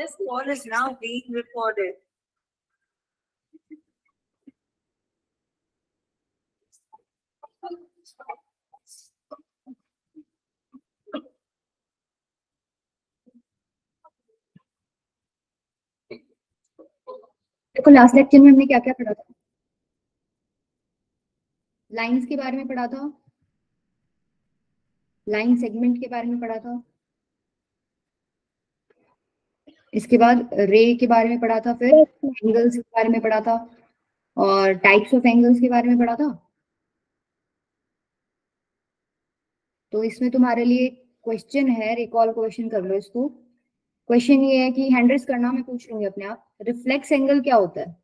This call is now being recorded. देखो last lecture में हमने क्या क्या पढ़ा था। लाइंस के बारे में पढ़ा था, लाइन सेगमेंट के बारे में पढ़ा था, इसके बाद रे के बारे में पढ़ा था, फिर एंगल्स के बारे में पढ़ा था और टाइप्स ऑफ एंगल्स के बारे में पढ़ा था। तो इसमें तुम्हारे लिए क्वेश्चन है, रिकॉल क्वेश्चन कर लो इसको। क्वेश्चन ये है कि हैंड रेज करना, मैं पूछ लूंगी अपने आप, रिफ्लेक्स एंगल क्या होता है?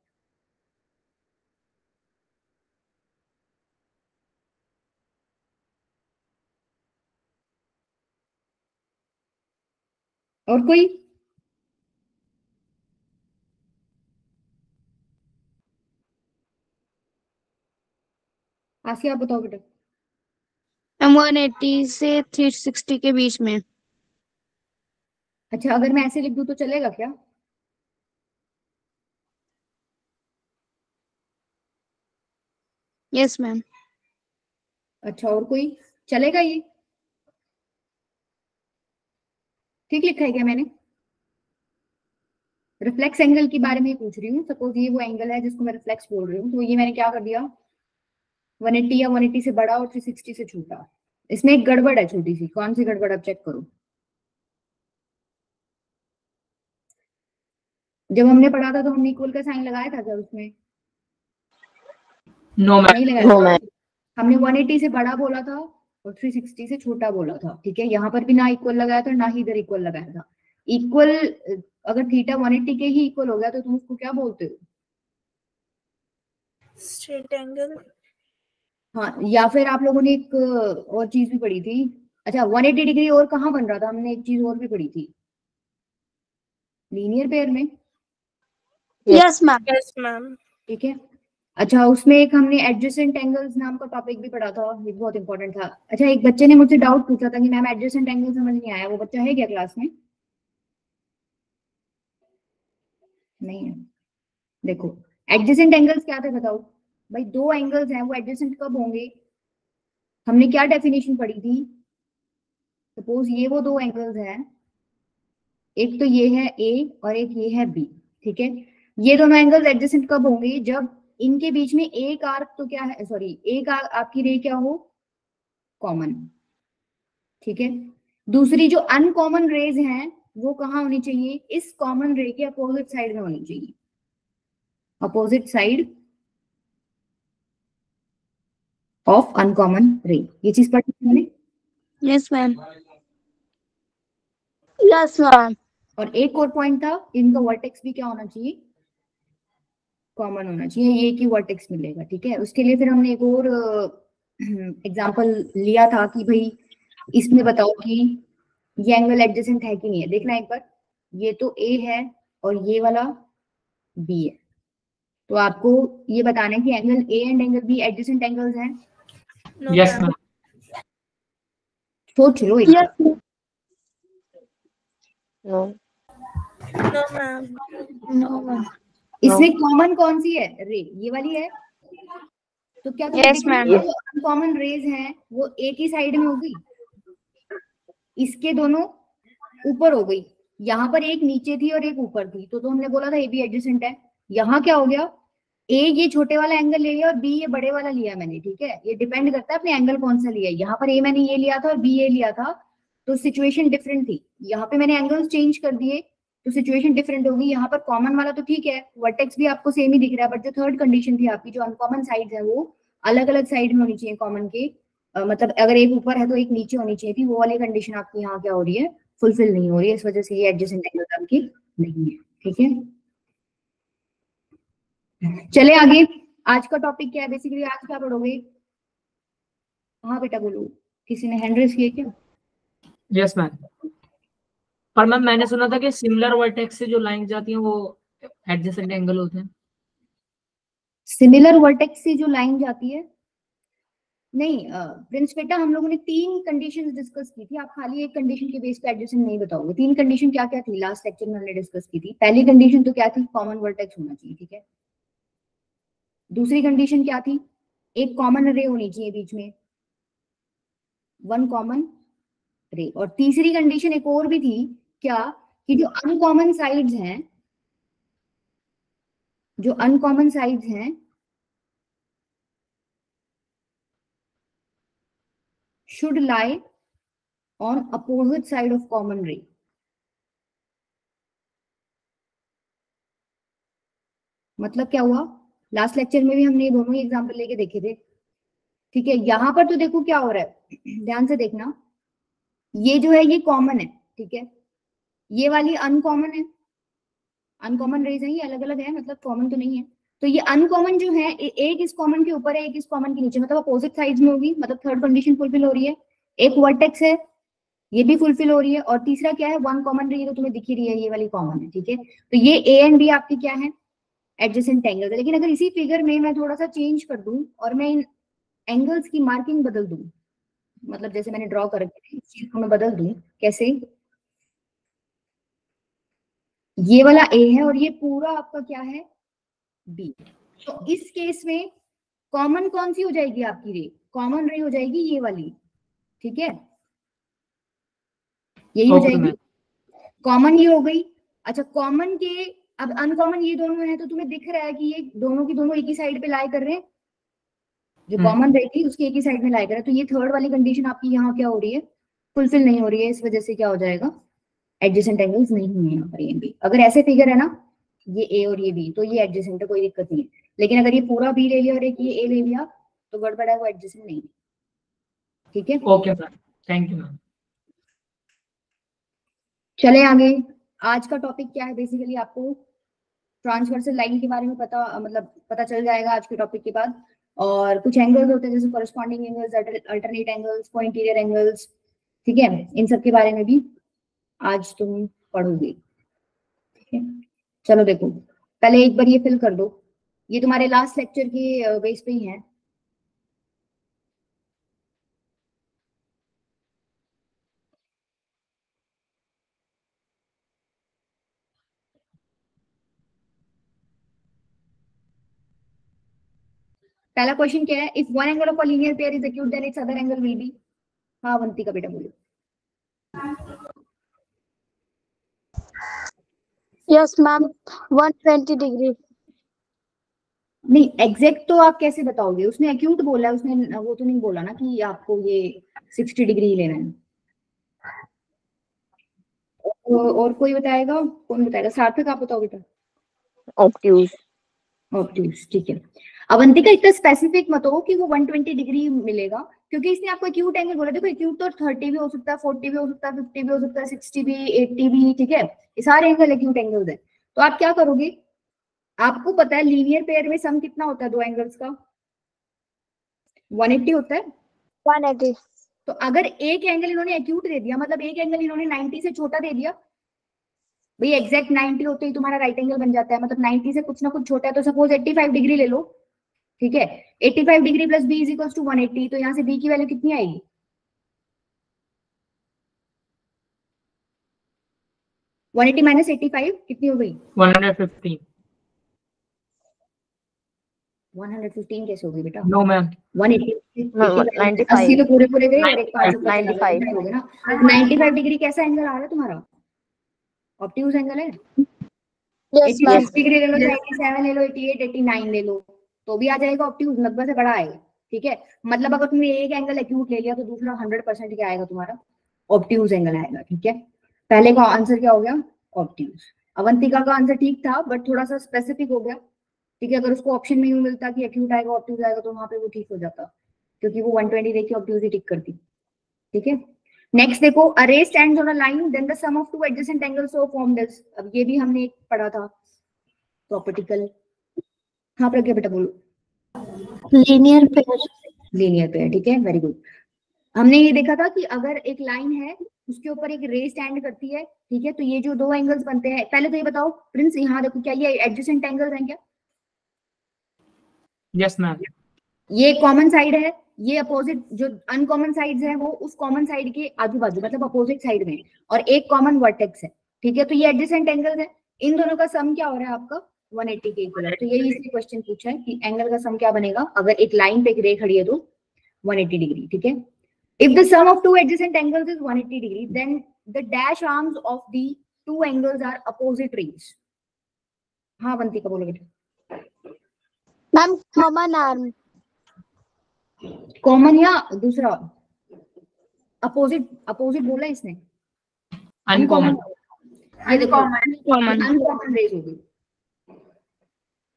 और कोई? आसिया आप बताओ बेटा। 180 से 360 के बीच में। अच्छा, अगर मैं ऐसे लिख दूं तो चलेगा क्या? Yes ma'am. अच्छा, और कोई? चलेगा ये? ठीक लिखा है क्या मैंने? रिफ्लेक्स एंगल के बारे में पूछ रही हूँ। सपोज ये वो एंगल है जिसको मैं रिफ्लेक्स बोल रही हूँ, तो ये मैंने क्या कर दिया, 180 या 180 से बड़ा और 360 से छोटा। इसमें एक गड़बड़ है छोटी सी, कौन सी गड़बड़? अब चेक करो। जब हमने पढ़ा था तो हमने इक्वल का साइन लगाया था क्या उसमें? No ma'am. नहीं लगाया। हमने 180 से बड़ा बोला था और 360 से छोटा बोला था, ठीक है। यहाँ पर भी ना इक्वल लगाया था, ना ही इधर इक्वल लगाया था। इक्वल अगर थीटा 180 के ही इक्वल हो गया तो तुम उसको क्या बोलते हो? Straight angle. हाँ, या फिर आप लोगों ने एक और चीज भी पढ़ी थी। अच्छा, 180 डिग्री और कहाँ बन रहा था? हमने एक चीज और भी पढ़ी थी, लीनियर पेयर में। Yes ma'am. Yes ma'am. ठीक है। अच्छा, उसमें एक हमने एडजेसेंट एंगल्स नाम का टॉपिक भी पढ़ा था, ये बहुत इंपॉर्टेंट था। अच्छा, एक बच्चे ने मुझसे डाउट पूछा था कि मैम एडजेसेंट एंगल समझ नहीं आया। वो बच्चा है क्या क्लास में? नहीं है। देखो, एडजेसेंट एंगल्स क्या थे बताओ भाई। दो एंगल्स हैं, वो एडजेसेंट कब होंगे? हमने क्या डेफिनेशन पढ़ी थी? सपोज ये वो दो एंगल्स हैं, एक तो ये है ए और एक ये है बी, ठीक है। ये दोनों एंगल्स एडजेसेंट कब होंगे? जब इनके बीच में एक आर्क तो क्या है, सॉरी, एक आपकी रे क्या हो, कॉमन, ठीक है। दूसरी जो अनकॉमन रेज हैं वो कहाँ होनी चाहिए? इस कॉमन रे के अपोजिट साइड में होनी चाहिए, अपोजिट साइड ऑफ अनकॉमन रे। ये चीज पढ़ी थी हमने। Yes ma'am. Yes ma'am. और एक और पॉइंट था, इनका वर्टेक्स भी क्या होना चाहिए? कॉमन होना चाहिए, ये की वर्टेक्स मिलेगा, ठीक है। उसके लिए फिर हमने एक और एग्जांपल लिया था कि भाई इसमें बताओ कि ये एंगल एडजेसेंट है कि नहीं है। देखना एक बार, ये तो ए है और ये वाला बी है, तो आपको ये बताना है कि angle A and angle B adjacent angles हैं। Yes ma'am. सोच लो एक बार। No ma'am. No ma'am. इसमें कॉमन कौन सी है रे? ये वाली है। तो क्या Yes, ma'am. जो अनकॉमन रेज हैं वो एक ही साइड में होगी, इसके दोनों ऊपर हो गई। यहाँ पर एक नीचे थी और एक ऊपर थी, तो हमने बोला था ए बी एडजेसेंट है। यहाँ क्या हो गया, ए ये छोटे वाला एंगल ले लिया और बी ये बड़े वाला लिया मैंने, ठीक है। ये डिपेंड करता है अपने एंगल कौन सा लिया है। यहाँ पर ए मैंने ये लिया था और बी ये लिया था, तो सिचुएशन डिफरेंट थी। यहाँ पे मैंने एंगल्स चेंज कर दिए तो सिचुएशन डिफरेंट होगी। यहाँ पर कॉमन वाला तो ठीक है, वर्टेक्स भी आपको सेम ही दिख रहा है, बट जो थर्ड कंडीशन थी आपकी, जो अनकॉमन साइड है वो अलग अलग साइड में होनी चाहिए कॉमन के। मतलब अगर एक ऊपर है तो एक नीचे होनी चाहिए थी, वो वाली कंडीशन आपकी यहाँ क्या हो रही है, फुलफिल नहीं हो रही है। इस वजह से ये एडजेसेंट एंगल आपकी नहीं है, ठीक है। चले आगे। आज का टॉपिक क्या है बेसिकली? आज क्या पढ़ोगे? हाँ बेटा बोलो, किसी ने हैंड रेज किया क्या? Yes ma'am. पर मैम मैंने सुना था कि सिमिलर वर्टेक्स से जो लाइन जाती हैं वो एडजेसेंट एंगल होते हैं। सिमिलर वर्टेक्स से जो लाइन जाती है नहीं प्रिंस बेटा, हम लोगों ने 3 कंडीशंस डिस्कस की थी। आप खाली एक कंडीशन के बेस पे एडजेसेंट नहीं बताओगे। 3 कंडीशन क्या क्या थी लास्ट लेक्चर में हमने डिस्कस की थी। पहली कंडीशन तो क्या थी, कॉमन वर्टेक्स होना चाहिए, ठीक है। दूसरी कंडीशन क्या थी, एक कॉमन रे होनी चाहिए बीच में, 1 कॉमन रे। और तीसरी कंडीशन एक और भी थी, क्या, कि जो अनकॉमन साइड्स हैं, जो अनकॉमन साइड्स हैं should lie on opposite side of common ray। मतलब क्या हुआ, लास्ट लेक्चर में भी हमने ये दोनों ही एग्जांपल लेके देखे थे, ठीक है। यहां पर तो देखो क्या हो रहा है, ध्यान से देखना, ये जो है ये कॉमन है, ठीक है, ये वाली अनकॉमन है। अनकॉमन रेज है, ये अलग अलग है, मतलब कॉमन तो नहीं है। तो ये अनकॉमन जो है, एक इस कॉमन के ऊपर है, एक इस कॉमन के नीचे, मतलब अपोजिट साइड्स में होगी, मतलब थर्ड कंडीशन फुलफिल हो रही है। एक वर्टेक्स है, ये भी फुलफिल हो रही है। और तीसरा क्या है, 1 कॉमन रे, तो तुम्हें दिख ही रही है, ये वाली कॉमन है, ठीक है। तो ये ए एंड बी आपकी क्या है, एडजेसेंट एंगल्स है। लेकिन अगर इसी फिगर में मैं थोड़ा सा चेंज कर दूं और मैं इन एंगल्स की मार्किंग बदल दूं, मतलब जैसे मैंने ड्रॉ कर रखी थी, इस चीज को मैं बदल दूं, कैसे, ये वाला ए है और ये पूरा आपका क्या है, बी। तो इस केस में कॉमन कौन सी हो जाएगी आपकी रे, कॉमन रे हो जाएगी ये वाली, ठीक है, यही हो जाएगी। कॉमन ये हो गई। अच्छा, कॉमन के अब अनकॉमन ये दोनों है, तो तुम्हें दिख रहा है कि ये दोनों की दोनों एक ही साइड पे लाई कर रहे हैं, जो कॉमन रहेगी उसकी एक ही साइड में लाई कर रहे हैं। तो ये थर्ड वाली कंडीशन आपकी यहाँ क्या हो रही है, फुलफिल नहीं हो रही है। इस वजह से क्या हो जाएगा, एडजेसेंट एंगल्स नहीं है यहाँ पर ए एंड बी। अगर ऐसे फिगर है ना, ये ए और ये बी, तो ये एडजेसेंट है, कोई दिक्कत नहीं है। लेकिन अगर ये पूरा बी ले लिया और एक ये ए ले लिया, तो गड़बड़ है, वो एडजेसेंट नहीं है, ठीक है। Okay ma'am, thank you ma'am. चले आगे। आज का टॉपिक क्या है, बेसिकली आपको ट्रांसवर्सल लाइन के बारे में पता, मतलब पता चल जाएगा आज के टॉपिक के बाद। और कुछ एंगल्स होते हैं जैसे corresponding angles, alternate angles, cointerior angles, ठीक है, इन सब के बारे में भी आज तुम पढ़ोगे, ठीक है। चलो देखो, पहले एक बार ये फिल कर दो, ये तुम्हारे लास्ट लेक्चर के बेस पे ही है। पहला क्वेश्चन क्या है, if one angle of a linear pair is acute then its other angle will be. हाँ वंतिका बेटा बोलो। Yes, ma'am. 120 degree. नहीं, एग्जैक्ट तो आप कैसे बताओगे, उसने एक्यूट बोला है, उसने वो तो नहीं बोला ना कि आपको ये 60 डिग्री लेना है। और कोई बताएगा, कौन बताएगा, सार्थक आप बताओ बेटा। ऑब्ट्यूज। ऑब्ट्यूज, ठीक है। अवंतिका इतना स्पेसिफिक मत हो कि वो 120 डिग्री मिलेगा, क्योंकि इसने आपको एक्यूट एंगल बोला। देखो एक्यूट तो 30 भी हो सकता है, 40 भी हो सकता है, 50 भी हो सकता है, 60 भी, 80 भी, ठीक है, ये सारे एंगल एक्यूट एंगल्स है। तो आप क्या करोगे, आपको पता है लीनियर पेयर में सम कितना होता है दो एंगल्स का, 180 होता है। 180. तो अगर एक एंगल इन्होंने एक्यूट दे दिया, मतलब एक एंगल इन्होंने 90 से छोटा दे दिया, भाई एग्जैक्ट 90 होते ही तुम्हारा राइट एंगल बन जाता है, मतलब 90 से कुछ ना कुछ छोटा है। तो सपोज 85 डिग्री ले लो, ठीक है, 85 degree plus B is equal to 180, तो यहाँ से बी की वैल्यू कितनी आएगी, 180 माइनस 85 कितनी हो गई, 115। 115 कैसे हो गई बेटा, नो मैम, 180 80 तो पूरे पूरे गए और एक 5 ऊपर 95 हो गया ना। 95 डिग्री कैसा एंगल आ रहा है तुम्हारा, ऑब्ट्यूज एंगल है। Yes, ma'am. 86 डिग्री ले लो, 87 ले लो, 88 89 ले लो, तो भी आ जाएगा ऑब्ट्यूज, 90 से बड़ा आएगा, ठीक है। मतलब अगर तुमने एक एंगल एक्यूट ले लिया तो दूसरा 100% क्या आएगा तुम्हारा, ऑब्ट्यूज एंगल आएगा, ठीक है। पहले का आंसर क्या हो गया, ऑब्ट्यूज। अवंतिका का आंसर ठीक था बट थोड़ा सा स्पेसिफिक हो गया, ठीक है। अगर उसको ऑप्शन में यूं मिलता कि एक्यूट आएगा ऑब्ट्यूज आएगा, तो वहां पे वो ठीक हो जाता, क्योंकि वो 120 देके ऑब्ट्यूज ही टिक करती, ठीक है। नेक्स्ट देखो, a ray stands on a line then the sum of two adjacent angles so formed is. अब ये भी हमने एक पढ़ा था प्रॉपर्टिकल। हाँ प्रज्ञा बेटा बोलो। Linear pair. लीनियर पेयर, ठीक है, वेरी गुड। हमने ये देखा था कि अगर एक लाइन है उसके ऊपर एक रे स्टैंड करती है, ठीक है, तो ये जो दो एंगल्स बनते हैं, पहले तो ये बताओ प्रिंस, यहाँ देखो क्या ये एडजेसेंट एंगल्स हैं क्या, यस मैम, ये कॉमन साइड है, ये अपोजिट जो अनकॉमन साइड्स है वो उस कॉमन साइड के आजू बाजू मतलब अपोजिट साइड में और एक कॉमन वर्टेक्स है, ठीक है। तो ये एडजेसेंट एंगल्स है, इन दोनों का सम क्या हो रहा है आपका 180 के इक्वल है। तो यही इसलिए क्वेश्चन पूछा है कि एंगल का सम क्या बनेगा अगर एक लाइन पे एक रे खड़ी है तो 180 डिग्री, ठीक है। If the sum of two adjacent angles is 180 degree then the dash arms of the two angles are opposite rays. हाँ बंती का बोलो बेटा। Ma'am common arm. कॉमन या दूसरा अपोजिट, अपोजिट बोला इसने अनकॉमन। ये देखो अनकॉमन रेज होगी।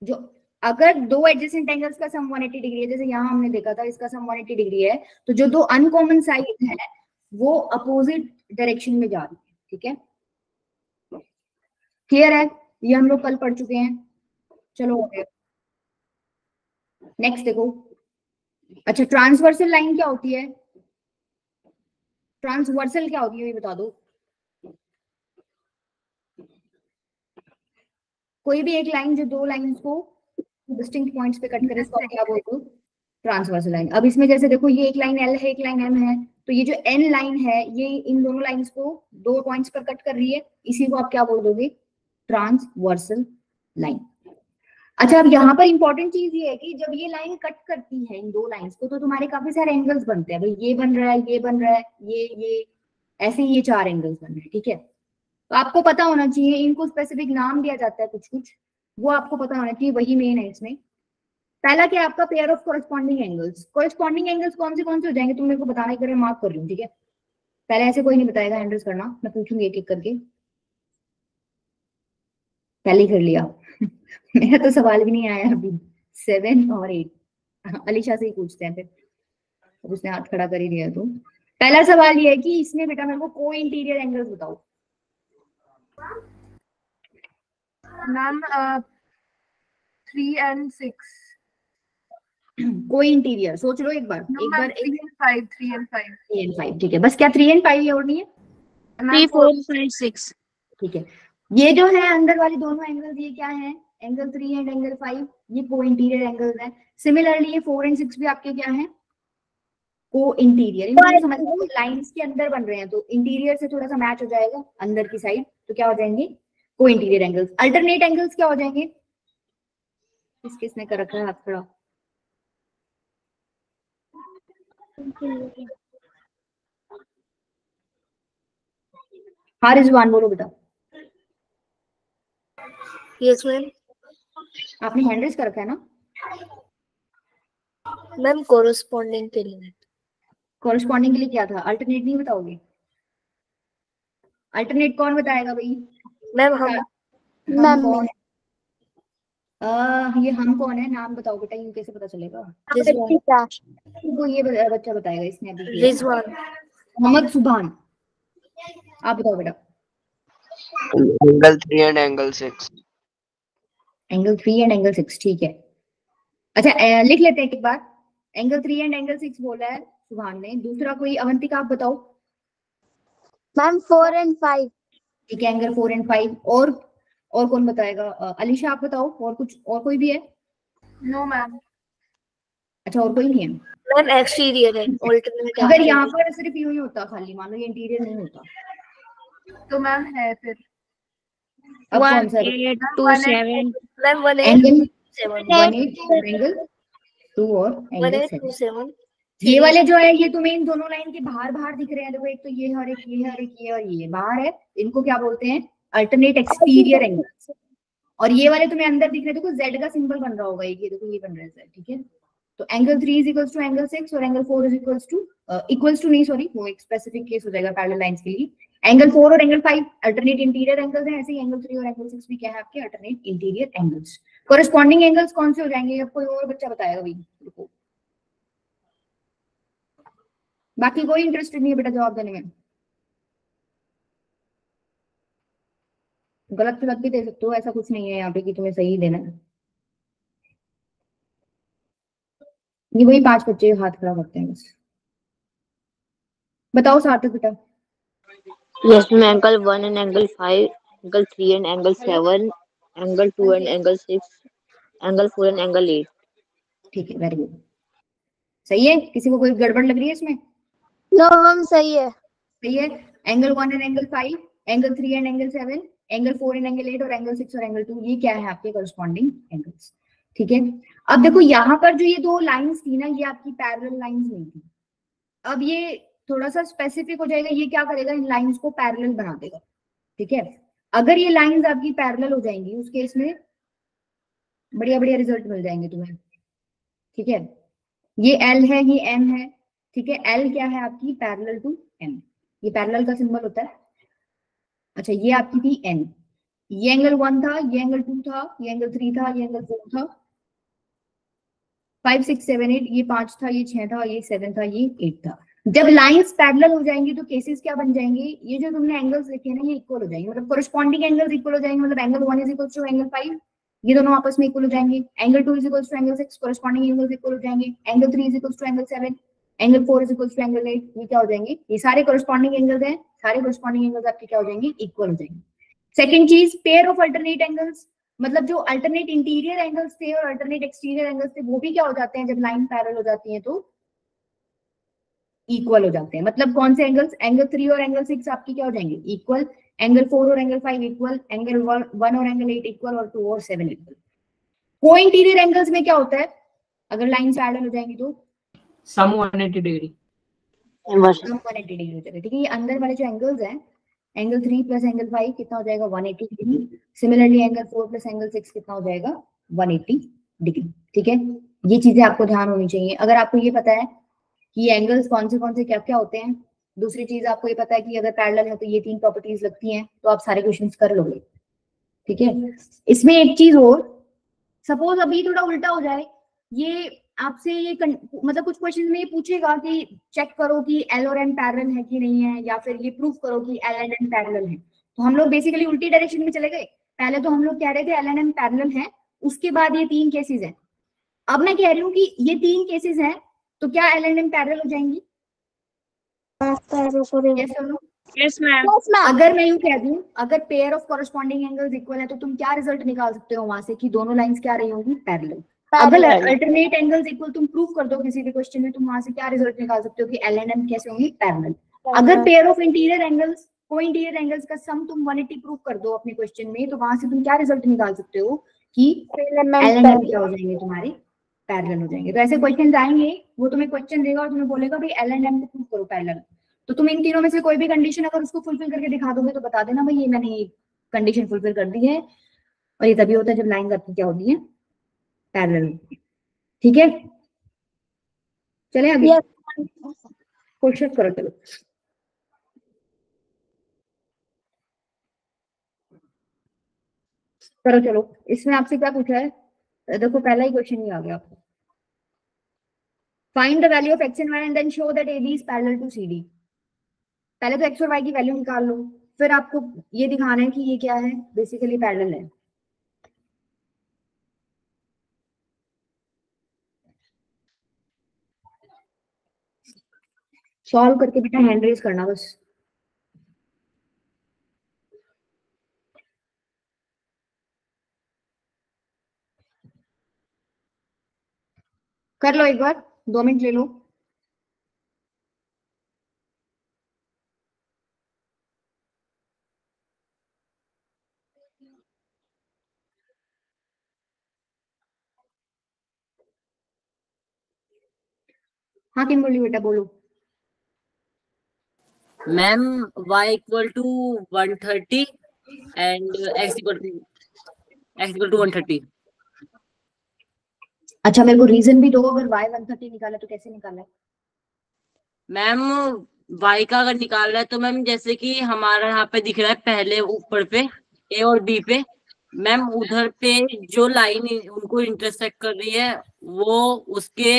जो अगर दो एडजेसेंट एंगल्स का सम 180 डिग्री है, जैसे यहाँ हमने देखा था इसका सम 180 डिग्री है, तो जो दो अनकॉमन साइड है वो अपोजिट डायरेक्शन में जा रही है, ठीक है। क्लियर है, ये हम लोग कल पढ़ चुके हैं। चलो हो गया। नेक्स्ट देखो, अच्छा ट्रांसवर्सल लाइन क्या होती है, ट्रांसवर्सल क्या होती है ये बता दो। कोई भी एक लाइन जो दो लाइंस को डिस्टिंक्ट पॉइंट्स पे कट करे इसको क्या बोलते हो, ट्रांसवर्सल लाइन। अब इसमें जैसे देखो ये एक लाइन एल है एक लाइन एम है, तो ये जो एन लाइन है ये इन दोनों लाइंस को दो पॉइंट्स पर कट कर रही है, इसी को आप क्या बोल दोगे, ट्रांसवर्सल लाइन। अच्छा अब यहाँ पर इंपॉर्टेंट चीज ये है कि जब ये लाइन कट करती है इन दो लाइंस को तो तुम्हारे काफी सारे एंगल्स बनते हैं। भाई ये बन रहा है, ये बन रहा है, ये ऐसे ये चार एंगल्स बन रहे हैं, ठीक है। तो आपको पता होना चाहिए, इनको स्पेसिफिक नाम दिया जाता है कुछ कुछ, वो आपको पता होना चाहिए, वही मेन है इसमें। पहला क्या आपका pair of corresponding angles. Corresponding angles कौन से हो जाएंगे तुम मेरे को बताने के लिए मार्क कर रही हूँ, ठीक है। पहले ऐसे कोई नहीं बताएगा, हैंडल्स करना, मैं पूछूंगी एक एक करके। पहले ही कर लिया मेरा तो सवाल भी नहीं आया अभी। 7 और 8 अलीशा से ही पूछते हैं फिर, अब उसने हाथ खड़ा कर ही दिया। तो पहला सवाल ये है कि इसमें बेटा मेरे को को इंटीरियर एंगल्स बताओ। Ma'am 3 and 6। को इंटीरियर सोच लो एक बार, No, एक ma'am, bar 3 and 5, 3 and 5। 3 and 5, ठीक है, बस क्या 3 and 5 ये और नहीं है, 3, 4, 5, 6। ठीक है। ये जो है अंदर वाले दोनों एंगल्स ये क्या है, एंगल 3 एंड एंगल 5, ये को इंटीरियर एंगल्स हैं। सिमिलरली ये 4 and 6 भी आपके क्या है, को इंटीरियर। इनको समझ लो लाइंस के अंदर बन रहे हैं तो इंटीरियर से थोड़ा सा मैच हो जाएगा अंदर की साइड, तो क्या हो जाएंगे, को इंटीरियर एंगल्स। अल्टरनेट एंगल्स क्या हो जाएंगे, किसने कर रखा है हाथ खड़ा, हाँ रिजवान बोलो बेटा। Yes ma'am. आपने हैंड रेज कर रखा है ना मैम कोरिस्पॉन्डिंग के लिए। कॉरेस्पॉन्डिंग के लिए क्या था, अल्टरनेट नहीं बताओगे, अल्टरनेट कौन बताएगा भाई, मैम हम कौन है, ये हम कौन है, नाम बताओ बेटा, ये कैसे पता चलेगा, वो ये बच्चा बताएगा, इसने अभी किया। रिजवान। मोहम्मद सुभान, आप बताओ बेटा। Angle 3 and angle 6। Angle 3 and angle 6, ठीक है। अच्छा लिख लेते हैं एक बार, एंगल 3 एंड एंगल 6 बोला है सुभान ने। दूसरा कोई, अवंतिका आप बताओ। Ma'am 4 and 5। ठीक है, एंगल 4 and 5। और कौन बताएगा, अलीशा आप बताओ, और कुछ और कोई भी है। No ma'am. अच्छा और कोई नहीं है। मैम एक्सटीरियर है, अल्टरनेट। अगर यहाँ पर सिर्फ यूं ही होता खाली, मान लो ये इंटीरियर नहीं होता तो मैम है फिर अब कौन सा 8, 2, 7। Ma'am 1, 8, angle 7। 1, 8 एंगल 2 और 1, एंगल 8, 2, 7। 7। ये वाले जो है ये तुम्हें इन दोनों लाइन के बाहर बाहर दिख रहे हैं, देखो एक तो ये है और एक ये है और एक ये और ये बाहर है, इनको क्या बोलते हैं, अल्टरनेट एक्सटीरियर एंगल। और ये वाले तुम्हें अंदर दिख रहे हैं, देखो जेड का सिंबल बन रहा होगा, ये देखो ये बन रहा है जेड, ठीक है। तो angle 3 is equals to angle 6 और एंगल 4 इज इक्वल्स टू नहीं सॉरी वो एक स्पेसिफिक केस हो जाएगा पैरेलल लाइंस के लिए। एंगल 4 और एंगल 5 अल्टरनेट इंटीरियर एंगल्स हैं, ऐसे ही एंगल 3 और एंगल 6 भी क्या है आपके alternate interior angles. Corresponding angles कौन से हो जाएंगे, अब कोई और बच्चा बताएगा भाई, रुको। बाकी कोई इंटरेस्टेड नहीं है बेटा जवाब देने में, गलत गलत भी दे सकते हो, ऐसा कुछ नहीं है यहाँ पे कि तुम्हें सही देना है। ये वही 5 बच्चे हाथ खड़ा करते हैं बस। बताओ सार्थक बेटा। Yes, ma'am. Angle 1 and angle 5, angle 3 and angle 7, angle 2 and angle 6, angle 4 and angle 8. ठीक है, वेरी गुड। सही है? किसी को कोई गड़बड़ लग रही है इसमें? नो मैम सही है। सही है। Angle 1 and angle 5, angle 3 and angle 7, angle 4 and angle 8 और एंगल 6 और एंगल 2, ये क्या है आपके करस्पॉन्डिंग एंगल्स। ठीक है। अब देखो यहाँ पर जो ये दो लाइंस थी ना, ये आपकी पैरेलल लाइंस नहीं थी। अब ये थोड़ा सा स्पेसिफिक हो जाएगा, ये क्या करेगा, इन लाइंस को पैरेलल बना देगा। ठीक है। अगर ये लाइंस आपकी पैरेलल हो जाएंगी, उस केस में बढ़िया बढ़िया रिजल्ट मिल जाएंगे तुम्हें। ठीक है। ये L है, ये M है। ठीक है। L क्या है आपकी, पैरेलल टू M, ये पैरेलल का सिंबल होता है। अच्छा, ये आपकी थी N, ये एंगल 1 था, ये एंगल 2 था, ये एंगल 3 था, ये एंगल 4 था, 5 6 7 8, ये 5 था, ये 6 था, ये 7 था, ये 8 था। जब लाइंस पैरेलल हो जाएंगी तो केसेस क्या बन जाएंगे, ये जो तुमने एंगल्स लिखे ना, ये इक्वल हो जाएंगे, मतलब कोरिस्पॉन्डिंग एंगल्स इक्वल हो जाएंगे। मतलब angle 1 is equal to angle 5, ये दोनों आपस में इक्वल हो जाएंगे। Angle 2 is equal to angle 6, corresponding angles equal हो जाएंगे। Angle 3 is equal to angle 7, angle 4 is equal to angle 8, ये क्या हो जाएंगे, ये सारे कोरिस्पॉन्डिंग एंगल्स हैं, सारे कोरिस्पॉन्डिंग एंगल्स आपके क्या हो जाएंगे, इक्वल हो जाएंगे। सेकंड चीज, पेयर ऑफ अल्टरनेट एंगल्स, मतलब जो अल्टरनेट इंटीरियर एंगल्स थे और अल्टरनेट एक्सटीरियर एंगल्स थे, वो भी क्या हो जाते हैं, जब लाइन पैरेलल हो जाती है तो इक्वल हो जाते हैं। मतलब कौन से एंगल्स, एंगल 3 और एंगल 6 आपकी क्या हो जाएंगे, इक्वल। एंगल 4 और एंगल 5 इक्वल, एंगल 1 और एंगल 8 इक्वल, और 2 और 7 इक्वल। को इंटीरियर एंगल्स में क्या होता है, अगर लाइन पैरेलल हो जाएंगी तो सम 180 डिग्री, सम 180 डिग्री हो जाएगा। ठीक है। ये अंदर वाले जो एंगल्स हैं, एंगल 3 प्लस एंगल 5 कितना हो जाएगा, 180 degree. Similarly angle 4 plus angle 6 कितना हो जाएगा, 180 डिग्री। ठीक है। ये चीजें आपको ध्यान होनी चाहिए। अगर आपको ये पता है कि एंगल्स कौन से क्या क्या होते हैं, दूसरी चीज आपको ये पता है कि अगर पैरेलल है तो ये 3 प्रॉपर्टीज लगती हैं, तो आप सारे क्वेश्चंस कर लोगे। ठीक है। इसमें एक चीज और, सपोज अभी थोड़ा उल्टा हो जाए, ये आपसे ये मतलब कुछ क्वेश्चन में ये पूछेगा कि चेक करो कि L और M पैरेलल है कि नहीं है, या फिर ये प्रूफ करो कि L एंड M पैरेलल है। तो हम लोग बेसिकली उल्टी डायरेक्शन में चले गए। पहले तो हम लोग कह रहे थे L एंड M पैरेलल है, उसके बाद ये 3 केसेस हैं। अब मैं कह रही हूँ कि ये 3 केसेस हैं, तो क्या L एंड M पैरेलल हो जाएंगी? Yes or no? Yes ma'am. अगर मैं यूं कह दूं, अगर pair of corresponding angles equal है, तो तुम क्या रिजल्ट निकाल सकते हो वहां से कि दोनों लाइंस क्या रही होंगी, पैरेलल। अगर अल्टरनेट एंगल्स इक्वल तुम प्रूव कर दो किसी भी क्वेश्चन में, तुम वहां से क्या रिजल्ट निकाल सकते हो कि L एंड M कैसे होंगी, पैरेलल। अगर पेयर ऑफ इंटीरियर एंगल्स, को इंटीरियर एंगल्स का सम तुम 180 प्रूव कर दो अपने क्वेश्चन में, तो वहां से तुम क्या रिजल्ट निकाल सकते हो कि L एंड M क्या हो जाएंगे, तुम्हारे पैरेलल हो जाएंगे। तो ऐसे क्वेश्चन आएंगे, वो तुम्हें क्वेश्चन देगा और तुम्हें बोलेगा भाई L एंड M को प्रूव करो पैरेलल। तो तुम इन तीनों में से कोई भी कंडीशन अगर उसको फुलफिल करके दिखा दोगे तो बता देना भाई ये मैंने ये कंडीशन फुलफिल कर दी है। और ये तभी होता है जब लाइंस आपकी क्या होती है, पैरेलल। ठीक है। चले आगे, कोशिश करो। चलो चलो, इसमें आपसे क्या पूछा है, देखो पहला ही क्वेश्चन ही आ गया आपको। Find the value of x and y and then show that AB is parallel to CD। पहले तो x और y की वैल्यू निकाल लो, फिर आपको ये दिखाना है कि ये क्या है, बेसिकली पैरेलल है। सॉल्व करके बेटा हैंड रेज करना बस। कर लो एक बार, 2 मिनट ले लो। हाँ किम्बर्ली बेटा बोलो। Ma'am y equal to 130 and x equal to 130। अच्छा मेरे को रीजन भी दो, अगर y 130 निकाला तो कैसे निकाला है? मैम y का अगर निकाल रहा है तो मैम जैसे कि हमारा यहाँ पे दिख रहा है पहले ऊपर पे a और b पे, मैम उधर पे जो लाइन उनको इंटरसेक्ट कर रही है वो उसके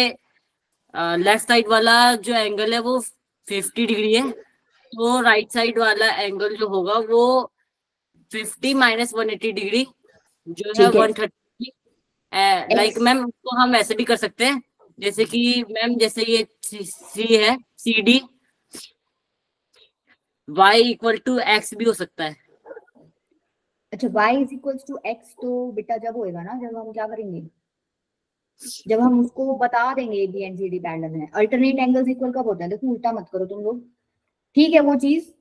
लेफ्ट साइड वाला जो एंगल है वो 50 डिग्री है, तो राइट साइड वाला एंगल जो होगा वो 50 माइनस 180 डिग्री जो है 130। लाइक मैम उसको हम ऐसे भी कर सकते हैं, जैसे कि मैम जैसे ये सी है CD, y equal to x भी हो सकता है। अच्छा y is equal to x, तो बेटा जब होएगा ना, जब हम क्या करेंगे, जब हम उसको बता देंगे A B and C D parallel है। अल्टरनेट एंगल्स इक्वल कब होते हैं? देखो उल्टा मत करो तुम लोग, ठीक है वो चीज,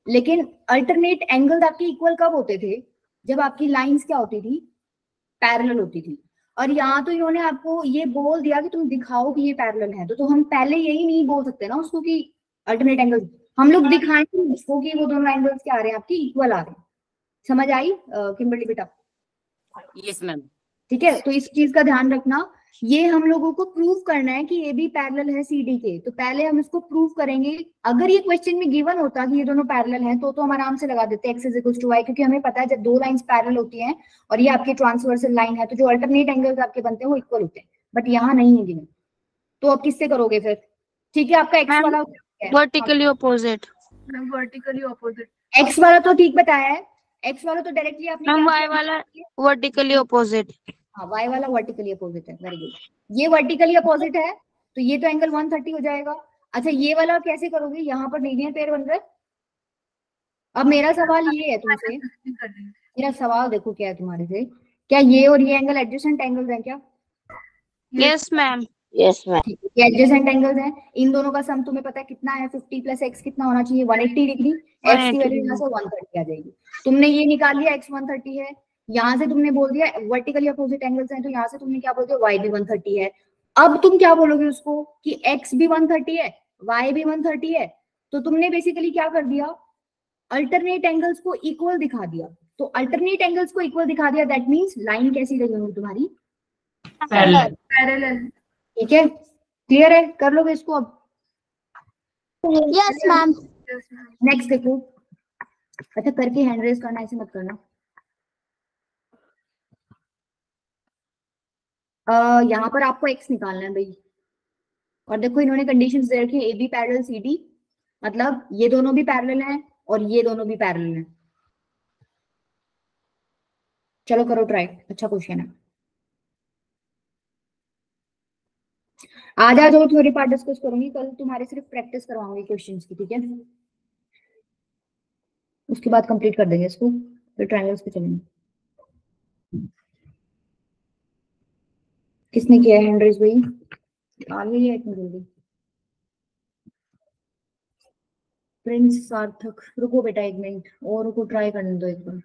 लेकिन अल्टरनेट एंगल्स आपके इक्वल कब होते थे? जब आपकी लाइंस क्या होती थी? पैरेलल होती थी। और यहाँ तो इन्होंने आपको ये बोल दिया कि तुम दिखाओ कि ये पैरेलल है, तो हम पहले यही नहीं बोल सकते ना उसको कि अल्टरनेट एंगल, हम लोग दिखाएंगे उसको कि वो दोनों एंगल्स क्या आ रहे हैं आपकी, इक्वल आ रहे हैं। समझ आई किम्बरली बेटा? Yes ma'am. ठीक है, तो इस चीज का ध्यान रखना। ये हम लोगों को प्रूव करना है कि ये भी पैरेलल है सीडी के, तो पहले हम इसको प्रूव करेंगे। अगर ये क्वेश्चन में गिवन होता कि ये दोनों पैरेलल हैं तो हम आराम से लगा देते x is equal to y, क्योंकि हमें पता है जब दो लाइंस पैरेलल होती हैं और ये आपकी ट्रांसवर्सल लाइन है तो जो अल्टरनेट एंगल्स आपके बनते हैं वो इक्वल होते हैं, बट यहाँ नहीं है गिवन। तो अब किससे करोगे फिर? ठीक है, आपका x वाला vertically opposite. Ma'am vertically opposite. x वाला तो ठीक बताया है, x वाला तो डायरेक्टली आपने मैम क्या y किया? वाला वर्टिकली ऑपोजिट। हाँ, y वाला वर्टिकली अपोजिट है, वेरी गुड। ये वर्टिकली अपोजिट है तो ये तो एंगल 130 हो जाएगा। अच्छा, ये वाला कैसे करोगे? यहाँ पर लीनियर पेयर बन रहा है। अब मेरा सवाल ये है तुमसे, मेरा सवाल देखो क्या है तुम्हारे से, क्या ये और ये एंगल एडजेसेंट एंगल्स हैं क्या? Yes ma'am. Yes ma'am. ये एडजेसेंट एंगल्स हैं। इन दोनों का सम तुम्हें पता है कितना है? 50 प्लस x कितना होना चाहिए? 180 डिग्री। x की वैल्यू यहाँ से 130 आ जाएगी। तुमने ये निकाल लिया x 130 है, यहाँ से तुमने बोल दिया वर्टिकली अपोजिट एंगल्स हैं, तो यहाँ से तुमने क्या बोल दिया? y भी 130 है। अब तुम क्या बोलोगे उसको कि x भी 130 है, y भी 130 है, तो तुमने बेसिकली क्या कर दिया? अल्टरनेट एंगल्स को इक्वल दिखा दिया। तो अल्टरनेट एंगल्स को इक्वल दिखा दिया, दैट मींस लाइन कैसी लगेगी तुम्हारी? पैरेलल। पैरेलल। ठीक है, क्लियर है? कर लोगे इसको अब? Yes ma'am. नेक्स्ट देखो। अच्छा, करके हैंड रेज करना, ऐसे मत करना। यहाँ पर आपको x निकालना है भाई, और देखो इन्होंने कंडीशंस दे रखी है, A B parallel C D, मतलब ये दोनों भी पैरेलल हैं और ये दोनों भी पैरेलल हैं। चलो करो ट्राई, अच्छा क्वेश्चन है। आज आ जाओ, थोड़ी पार्ट डिस्कस करूंगी, कल तुम्हारे सिर्फ प्रैक्टिस करवाऊंगी क्वेश्चंस की, ठीक है? उसके बाद कंप्लीट कर देंगे इसको, फिर ट्रायंगल्स पे चलेंगे। किसने किया हैंड रेज भाई? आ गई है इतनी जल्दी? प्रिंस सार्थक, रुको बेटा एक मिनट और, रुको ट्राई करने दो एक बार।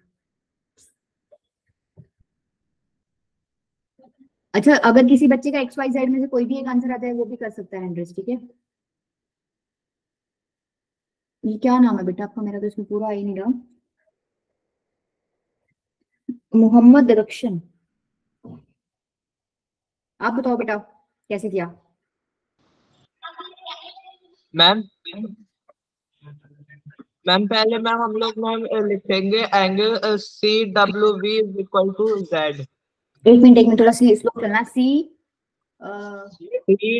अच्छा, अगर किसी बच्चे का एक्स वाई जेड में से कोई भी एक आंसर आता है वो भी कर सकता है हैंड रेज, ठीक है? ये क्या नाम है बेटा आपका? मेरा तो इसमें पूरा आ ही नहीं रहा। मोहम्मद रक्शन, आप बताओ बेटा कैसे किया? मैम पहले हम लोग लिखेंगे angle C W V is equal to Z. एक मिनट थोड़ा सी स्लो चलना। सी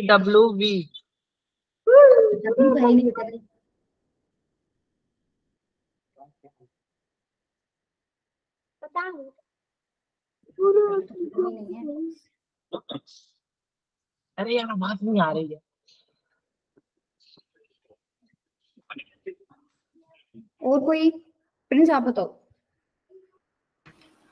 डब्ल्यू वी डब्ल्यू तो है ही नहीं बेटा। पता नहीं। अरे यार बात नहीं आ रही है। और कोई? प्रिंस आप बताओ।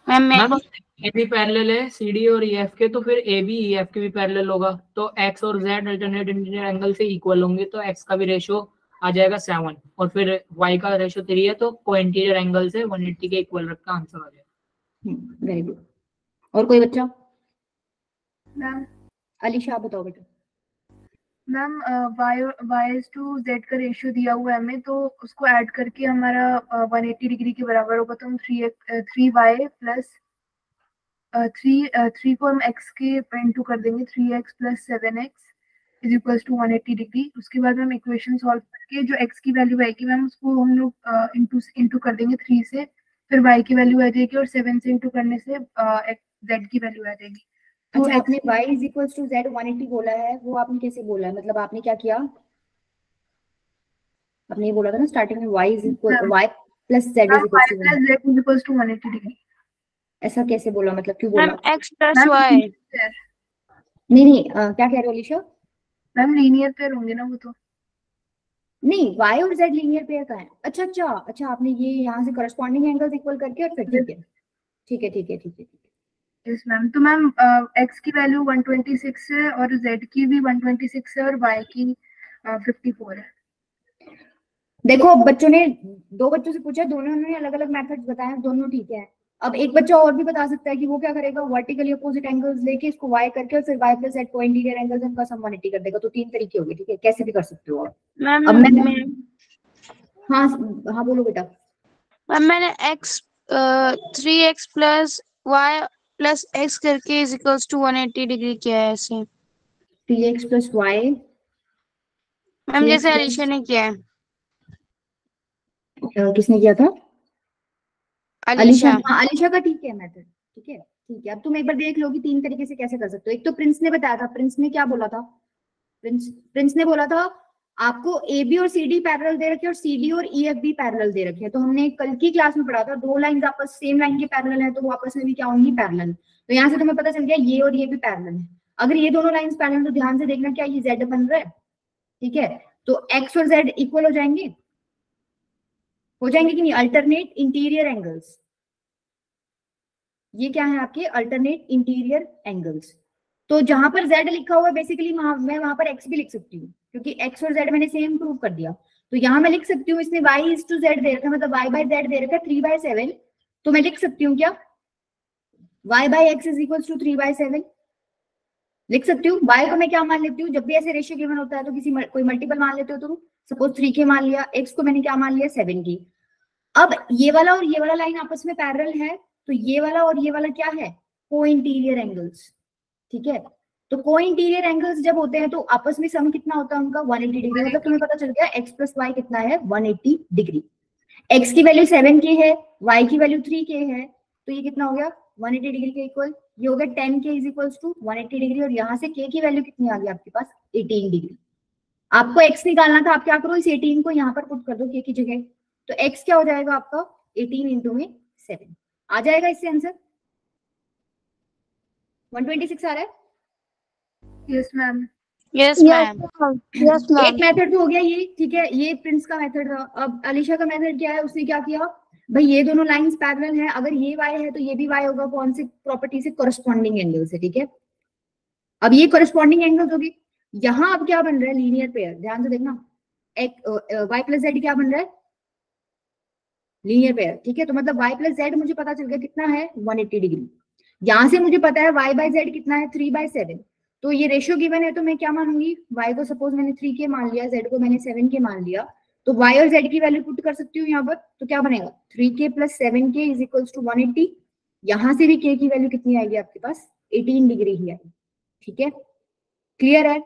मैम ए बी पैरेलल है सीडी और ईएफ के, तो फिर ए बी ईएफ के भी पैरेलल होगा, तो एक्स और जेड अल्टरनेट इंटीरियर एंगल से इक्वल होंगे, तो एक्स का भी रेशियो आ जाएगा 7 और फिर वाई का रेशियो 3 है, तो को इंटीरियर एंगल से 180 के इक्वल रख का आंसर आ जाएगा। Very good. और कोई बच्चा? मैम अलीशा आप बताओ बेटा। मैम y टू z का रेशियो दिया हुआ है हमें, तो उसको ऐड करके हमारा 180 डिग्री के बराबर होगा, तो हम 3y प्लस 3 को हम x के इंटू कर देंगे, 3x plus 7x is equals to 180 degree. उसके बाद हम इक्वेशन सॉल्व करके जो x की वैल्यू आएगी मैम उसको हम लोग इंटू कर देंगे 3 से, फिर y की वैल्यू आ जाएगी और 7 से इंटू करने से z की वैल्यू आ जाएगी। तो अच्छा, आपने y is equals to z 180 बोला है, वो आपने कैसे बोला है? मतलब आपने क्या किया? आपने ये बोला था ना स्टार्टिंग में y is equal y plus z is equals to 180 degree. ऐसा कैसे बोला? मतलब क्यों बोला? Ma'am x plus y। नहीं क्या कह रहे हो अलीशा? मैम लीनियर पेयर होंगे ना वो तो। नहीं, y और z लीनियर पेयर का है। अच्छा आपने ये यहाँ से करस्पॉन्डिंग एंगल्स इक्वल करके और फिर ठीक है। Yes ma'am. तो मैम x की वैल्यू 126 है और z की भी 126 है और y की 54 है। देखो बच्चों ने, दो बच्चों से पूछा, दोनों ने अलग अलग मेथड्स बताए, दोनों ठीक है। अब एक बच्चा और भी बता सकता है कि वो क्या करेगा, वर्टिकली अपोजिट एंगल्स लेके इसको y करके और फिर y प्लस z को इंटीरियर एंगल्स इनका सम 180 कर देगा। तो तीन तरीके हो गए, ठीक है, कैसे भी कर सकते हो आप। मैम अब मैं हाँ हाँ बोलो बेटा। मैम मैंने x 3x plus y plus x करके इज इक्वल्स टू 180 डिग्री किया है ऐसे। 3x प्लस y, मैम जैसे अलीशा ने किया है। किसने किया था? अलीशा। हाँ अलीशा का ठीक है मेथड, ठीक है ठीक है। अब तुम एक बार देख लो कि तीन तरीके से कैसे कर सकते हो। एक तो प्रिंस ने बताया था, प्रिंस ने क्या बोला था, प्रिंस ने बोला था आपको ए बी और सी डी पैरेलल दे रखे और सी डी और ई एफ भी पैरेलल दे रखे हैं। तो हमने कल की क्लास में पढ़ा था दो लाइन आपस सेम लाइन के पैरेलल है तो वो आपस में भी क्या होंगी, पैरेलल। तो यहाँ से तुम्हें पता चल गया ये और ये भी पैरेलल है। अगर ये दोनों लाइंस पैरेलल तो ध्यान से देखना क्या ये जेड बन रहा है, ठीक है। तो एक्स और जेड इक्वल हो जाएंगे कि नहीं, अल्टरनेट इंटीरियर एंगल्स। ये क्या है आपके अल्टरनेट इंटीरियर एंगल्स। तो जहां पर z लिखा हुआ है बेसिकली मैं वहां पर x भी लिख सकती हूँ क्योंकि x और z मैंने सेम प्रूव कर दिया। तो यहाँ मैं लिख सकती हूँ, इसमें y is to z दे रखा है, मतलब y by z दे रखा है 3/7। तो मैं लिख सकती हूँ क्या, y by x is equals to 3/7 लिख सकती हूँ। y को मैं क्या मान लेती हूँ, जब भी ऐसे रेशियो गिवन होता है तो कोई मल्टीपल मान लेते हो तुम। सपोज 3k मान लिया, x को मैंने क्या मान लिया 7 की। अब ये वाला और ये वाला लाइन आपस में पैरेलल है तो ये वाला और ये वाला क्या है, को इंटीरियर एंगल्स, ठीक है। तो को इंटीरियर एंगल्स जब होते हैं तो आपस में सम कितना होता है उनका 180 डिग्री। मतलब तुम्हें पता चल गया x प्लस वाई कितना है 180 डिग्री। x की वैल्यू 7k है, y की वैल्यू 3k है, तो ये कितना हो गया 180 डिग्री के इक्वल। ये हो गया 10k is equals to 180 degree और यहाँ से k की वैल्यू कितनी आ गई आपके पास 18 डिग्री। आपको x निकालना था, आप क्या करो इस 18 को यहाँ पर पुट कर दो k की जगह। तो x क्या हो जाएगा आपका 18 इंटू में 7 आ जाएगा इससे आंसर 126 आ रहा है। Yes ma'am. Yes ma'am. Yes ma'am. एक मेथड तो हो गया ये, ठीक है, ये प्रिंस का मेथड था। अब अलीशा का मेथड क्या है, उसने क्या किया भाई, ये दोनों लाइंस पैरेलल हैं, अगर ये y है तो ये भी y होगा, कौन सी प्रॉपर्टी से, कोरस्पॉन्डिंग एंगल से, ठीक है। अब ये कोरस्पॉन्डिंग एंगल्स होगी। यहाँ अब क्या बन रहा है, लीनियर पेयर, ध्यान से देखना, y प्लस जेड क्या बन रहा है, लीनियर पेयर, ठीक है। तो मतलब y प्लस जेड मुझे पता चल गया कितना है 180 डिग्री। यहाँ से मुझे पता है y बाय जेड कितना है 3/7। तो ये रेशियो गिवन है तो मैं क्या मानूंगी, y को सपोज मैंने 3k मान लिया, z को मैंने 7k मान लिया, तो y और z की वैल्यू पुट कर सकती हूँ यहाँ पर। तो क्या बनेगा 3k plus 7k is equals to 180। यहाँ से भी k की वैल्यू कितनी आएगी आपके पास 18 डिग्री ही आएगी, ठीक है। क्लियर है,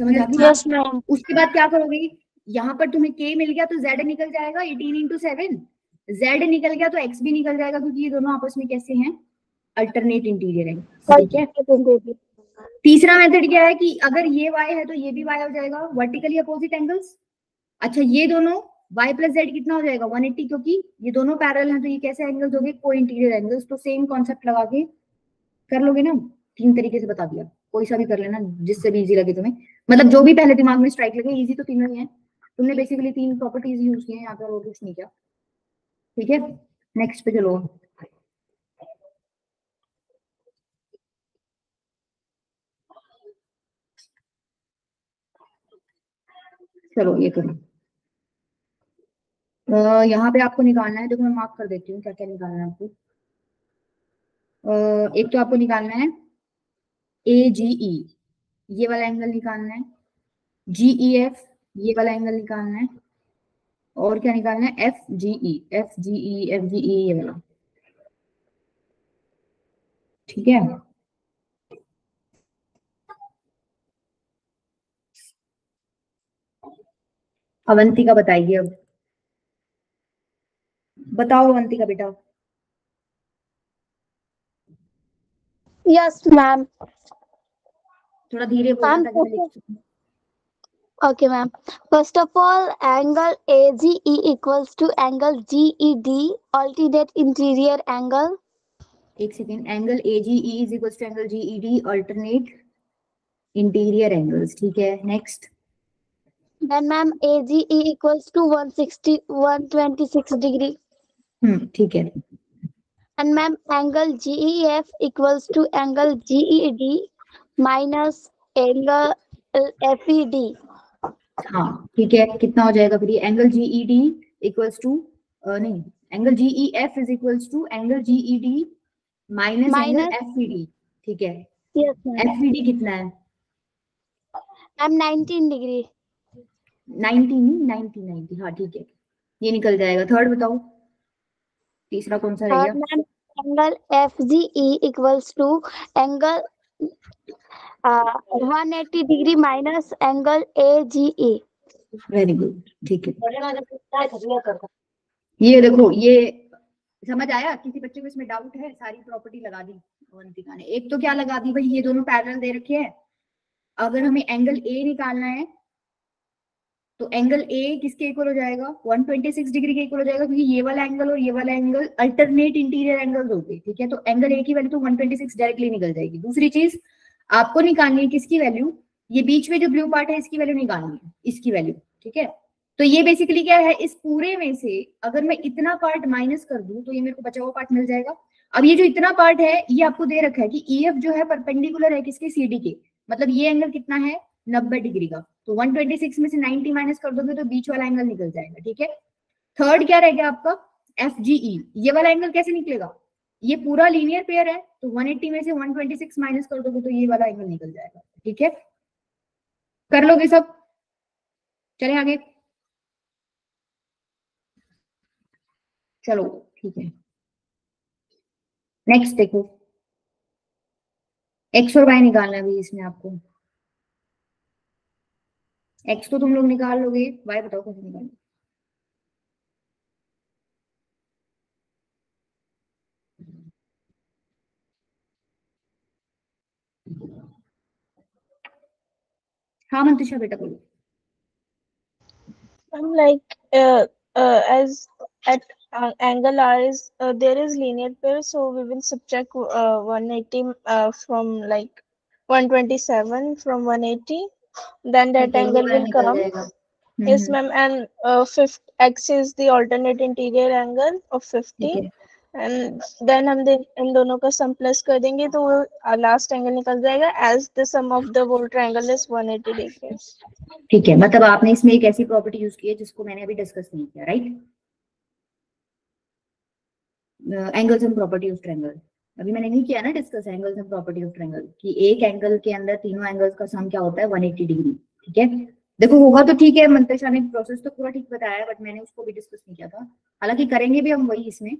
समझ आ गई? Yes ma'am. उसके बाद क्या करोगे, यहाँ पर तुम्हें k मिल गया तो z निकल जाएगा 18 इंटू 7, z निकल गया तो x भी निकल जाएगा क्योंकि ये दोनों आपस में कैसे हैं, अल्टरनेट इंटीरियर है, ठीक है। तीसरा मेथड क्या है कि अगर ये y है तो ये भी y हो जाएगा, वर्टिकली अपोजिट एंगल्स। अच्छा ये दोनों y प्लस जेड कितना हो जाएगा 180, क्योंकि ये दोनों पैरेलल हैं तो ये कैसे एंगल्स हो गए, को इंटीरियर एंगल्स। तो सेम कॉन्सेप्ट लगा के कर लोगे ना, तीन तरीके से बता दिया, कोई सा भी कर लेना जिससे भी इजी लगे तुम्हें, मतलब जो भी पहले दिमाग में स्ट्राइक लगे। इजी तो तीनों ही है, तुमने बेसिकली तीन प्रॉपर्टीज यूज की हैं यहाँ पर और कुछ नहीं किया, ठीक है। नेक्स्ट पे चलो। चलो ये करो, यहाँ पे आपको निकालना है, देखो मैं मार्क कर देती हूँ क्या क्या निकालना है आपको। एक तो आपको निकालना है AGE, ये वाला एंगल निकालना है, GEF ये वाला एंगल निकालना है, और क्या निकालना है FGE ये वाला, ठीक है। अवंतिका बताइए, अब बताओ अवंतिका बेटा। Yes ma'am. थोड़ा धीरे बोलना ताकि मैं लिख सकूं। Okay, ma'am. First of all, angle AGE equals to angle GED, alternate interior angle. एक second, angle AGE is equals to angle GED, alternate interior angles, ठीक है। Next, Then, ma'am, AGE equals to 126 degree. ठीक है। And ma'am, angle GEF equals to angle GED minus angle FED. हाँ ठीक है, कितना हो जाएगा फिर? एंगल GED इक्वल्स टू नहीं, angle GEF is equals to angle GED minus angle FED. ठीक है, Yes, ma'am. FED कितना है? I'm 19 degree. 90. हाँ ठीक है, ये निकल जाएगा. थर्ड बताओ, तीसरा कौन सा रह गया? Ma'am, angle FGE equals to angle 180 degree minus angle AGE. Very good, ठीक है. ये देखो, ये समझ आया? किसी बच्चे को इसमें डाउट है? सारी प्रॉपर्टी लगा दी अवंतिका ने. एक तो क्या लगा दी भाई, ये दोनों पैरेलल दे रखे हैं. अगर हमें एंगल ए निकालना है तो एंगल ए किसके इक्वल हो जाएगा? 126 डिग्री के इक्वल हो जाएगा, क्योंकि ये वाला एंगल और ये वाला एंगल अल्टरनेट इंटीरियर एंगल्स होते हैं. ठीक है, तो एंगल ए की वैल्यू तो 126 डायरेक्टली निकल जाएगी. दूसरी चीज आपको निकालनी है किसकी वैल्यू? ये बीच में जो ब्लू पार्ट है इसकी वैल्यू निकालनी है, इसकी वैल्यू. ठीक है, तो ये बेसिकली क्या है, इस पूरे में से अगर मैं इतना पार्ट माइनस कर दूं तो ये मेरे को बचा हुआ पार्ट मिल जाएगा. अब ये जो इतना पार्ट है ये आपको दे रखा है कि EF जो है परपेंडिकुलर है किसके? CD के. मतलब ये एंगल कितना है? 90 डिग्री का. तो 126 में से 90 माइनस कर दोगे तो बीच वाला एंगल निकल जाएगा. ठीक है, थर्ड क्या रह गया आपका? FGE. ये वाला एंगल कैसे निकलेगा? ये पूरा लीनियर पेयर है, तो 180 में से 126 माइनस कर दोगे तो ये वाला एंगल निकल जाएगा. ठीक है, कर लोगे सब? चले आगे. चलो ठीक है, नेक्स्ट देखो, एक्स और वाई निकालना है भी इसमें आपको. एक्स तो तुम लोग निकाल लोगे, वाई बताओ कैसे निकालना. हाँ मंतुषा बेटा बोलो. I'm like as at angle R is there is linear pair, so we will subtract 180 from like 127 from 180, then that angle will come. Yes ma'am, and fifth x is the alternate interior angle of 50, and then हम इन दोनों का सम plus कर देंगे तो last angle निकल जाएगा as the sum of the whole triangle is 180 degrees. ठीक है, मतलब आपने इसमें एक ऐसी प्रॉपर्टी यूज की है जिसको मैंने अभी डिस्कस नहीं किया, right? Angles and property of triangle. अभी मैंने नहीं किया ना discuss angles and property of triangle कि एक एंगल के अंदर तीनों एंगल्स का सम क्या होता है? 180 डिग्री. ठीक है, देखो होगा तो ठीक है. मंतुषा ने प्रोसेस तो पूरा ठीक बताया, बट मैंने उसको भी डिस्कस नहीं किया था. हालांकि करेंगे भी हम वही. इसमें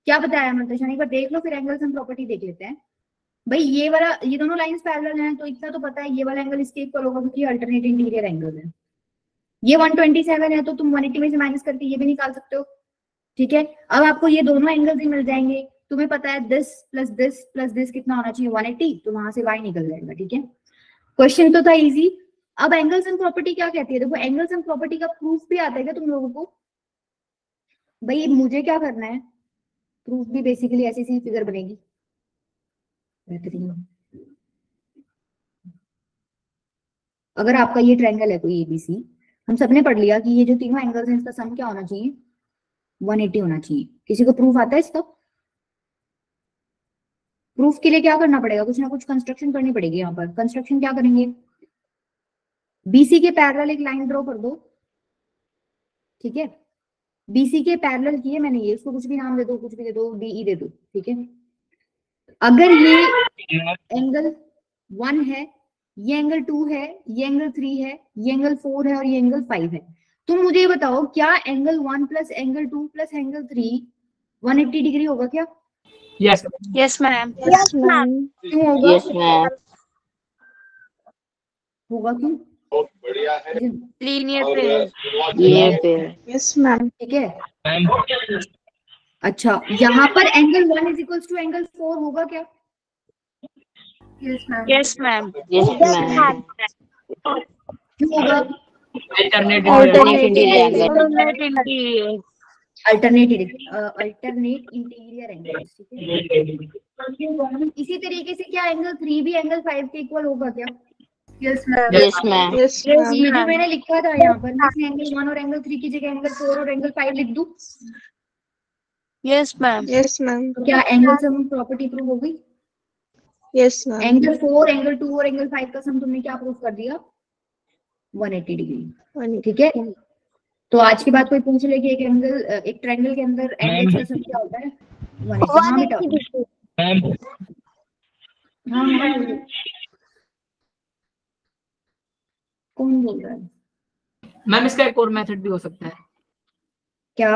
क्या बताया मंतुषा ने? एक बार देख लो, फिर एंगल्स एंड प्रॉपर्टी देख लेते हैं. भाई ये दोनों लाइंस पैरेलल हैं, तो इतना तो पता है ये वाला एंगल इसके इक्वल होगा क्योंकि अल्टरनेट इंटीरियर एंगल है. ये 127 है तो तुम 180 में से माइनस करके ये भी निकाल सकते हो. ठीक है, अब आपको ये दोनों एंगल्स ही मिल जाएंगे. तुम्हें पता है दिस प्लस दिस कितना होना चाहिए? 180. तो वहां से y निकल जाएगा. ठीक है, क्वेश्चन तो था इजी. अब एंगल्स एंड प्रॉपर्टी क्या कहती है? देखो एंगल्स एंड प्रॉपर्टी का प्रूफ भी आता है क्या तुम लोगों को? भाई मुझे क्या करना है, प्रूफ भी बेसिकली ऐसी सी फिगर बनेगी. बेहतरीन. अगर आपका ये ट्रायंगल है कोई ABC, हम सबने पढ़ लिया कि ये जो तीनों एंगल्स हैं इसका सम क्या होना चाहिए? 180 होना चाहिए. किसी को प्रूफ आता है इसका? प्रूफ के लिए क्या करना पड़ेगा? कुछ ना कुछ कंस्ट्रक्शन करनी पड़ेगी. यहाँ पर कंस्ट्रक्शन क्या करेंगे? BC के पैरेलल एक लाइन ड्रॉ कर दो. ठीक है, BC के पैरेलल किए मैंने, ये उसको कुछ भी नाम दे दो, कुछ भी दे दो, DE दे दो. ठीक है, अगर ये एंगल 1 है, ये एंगल 2 है, ये एंगल 3 है, ये एंगल 4 है और ये एंगल 5 है, तो मुझे ये बताओ क्या angle 1 plus angle 2 plus angle 3 180 degree होगा क्या? Yes yes ma'am. Yes ma'am. क्यों होगा? Yes ma'am. होगा क्यों? Linear pair. ये फिर Yes ma'am. ठीक है, अच्छा यहाँ पर angle 1 is equals to angle 4 होगा क्या? Yes ma'am. Yes ma'am. Yes ma'am. क्यों होगा? Alternate alternate interior angle. इसी तरीके से क्या एंगल 3 भी एंगल 5 के इक्वल होगा क्या? Yes ma'am. Yes ma'am. Yes ये ma'am. जो मैंने लिखा था यहाँ पर, मैं एंगल 1 और एंगल 3 की जगह एंगल 4 और एंगल 5 लिख दूं. Yes ma'am. Yes, ma'am. तो क्या एंगल सम प्रॉपर्टी प्रूव हो गई? Yes, ma'am. एंगल 4, एंगल 2 और एंगल 5 का सम तुमने क्या प्रूव कर दिया? 180 डिग्री। ठीक है, तो आज के बाद कोई पूछ ले कि एक ट्रायंगल के अंदर एंगल्स का सम क्या होता है? 180। हाँ बेटा। मैम हाँ हाँ बोलो। कौन बोल रहा है? मैम इसका एक और मेथड भी हो सकता है, क्या?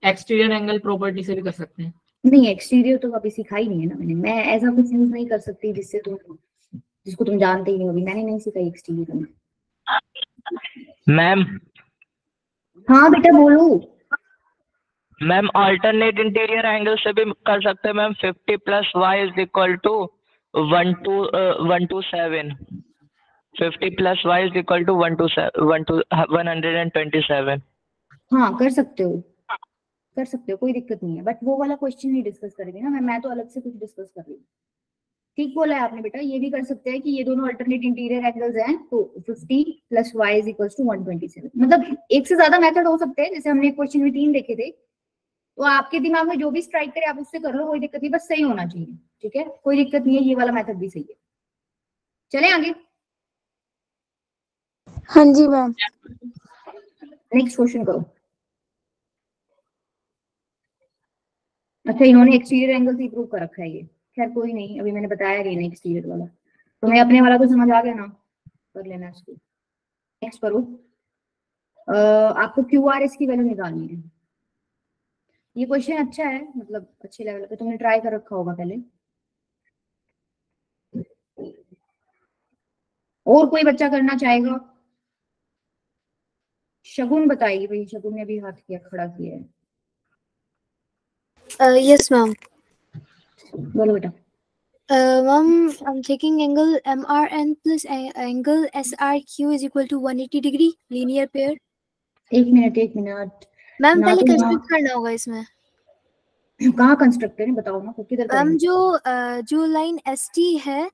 एक्सटीरियर एंगल प्रॉपर्टी से भी कर सकते हैं। नहीं, एक्सटीरियर तो कभी सिखाई नहीं है ना मैंने। मैं ऐसा कुछ यूज नहीं कर सकती जिसको तुम जानते ही नहीं हो। अभी मैंने नहीं सिखाई एक्सटीरियर में। मैम हाँ बेटा बोलो। मैम अल्टरनेट इंटीरियर एंगल से भी कर सकते हैं मैम। 50 + y = 127। 50 + y = 127। हाँ कर सकते हो, कोई दिक्कत नहीं है। बट वो वाला क्वेश्चन नहीं डिस्कस करेंगे ना। मैं तो अलग से कुछ डिस्कस कर रही हूँ। ठीक बोला है आपने बेटा। ये भी कर सकते हैं कि ये दोनों अल्टरनेट इंटीरियर एंगल्स हैं, तो 50 + y = 127। मतलब एक से ज्यादा मेथड हो सकते हैं। जैसे हमने क्वेश्चन में 3 देखे थे, तो आपके दिमाग में जो भी स्ट्राइक करे आप उससे कर लो, कोई दिक्कत नहीं, बस सही होना चाहिए। ठीक है, कोई दिक्कत नहीं है, ये वाला मेथड भी सही है। चले आगे। हाँ जी मैम। नेक्स्ट क्वेश्चन करो। अच्छा, इन्होंने एक्सटीरियर एंगल से प्रूव कर रखा है ये। खैर कोई नहीं, अभी मैंने बताया नहीं एक्सटीरियर वाला। तुम्हें अपने वाला तो समझ आ गया ना, कर लेना इसको। नेक्स्ट करो। आपको QRS की वैल्यू निकालनी है। ये क्वेश्चन अच्छा है, मतलब अच्छे लेवल पे तुमने ट्राई कर रखा होगा पहले। और कोई बच्चा करना चाहेगा? शगुन बताएगी भाई। शगुन ने भी हाथ खड़ा किया है। Yes, ma'am. बोलो बेटा। Ma'am, I'm taking angle MRN plus angle SRQ is equal to 180 degree linear pair. एक मिनट मैम ना पहले तो कंस्ट्रक्ट करना होगा इसमें। कहाँ कंस्ट्रक्टर है बताओ ना, किधर मैम करेंगे? जो लाइन ST है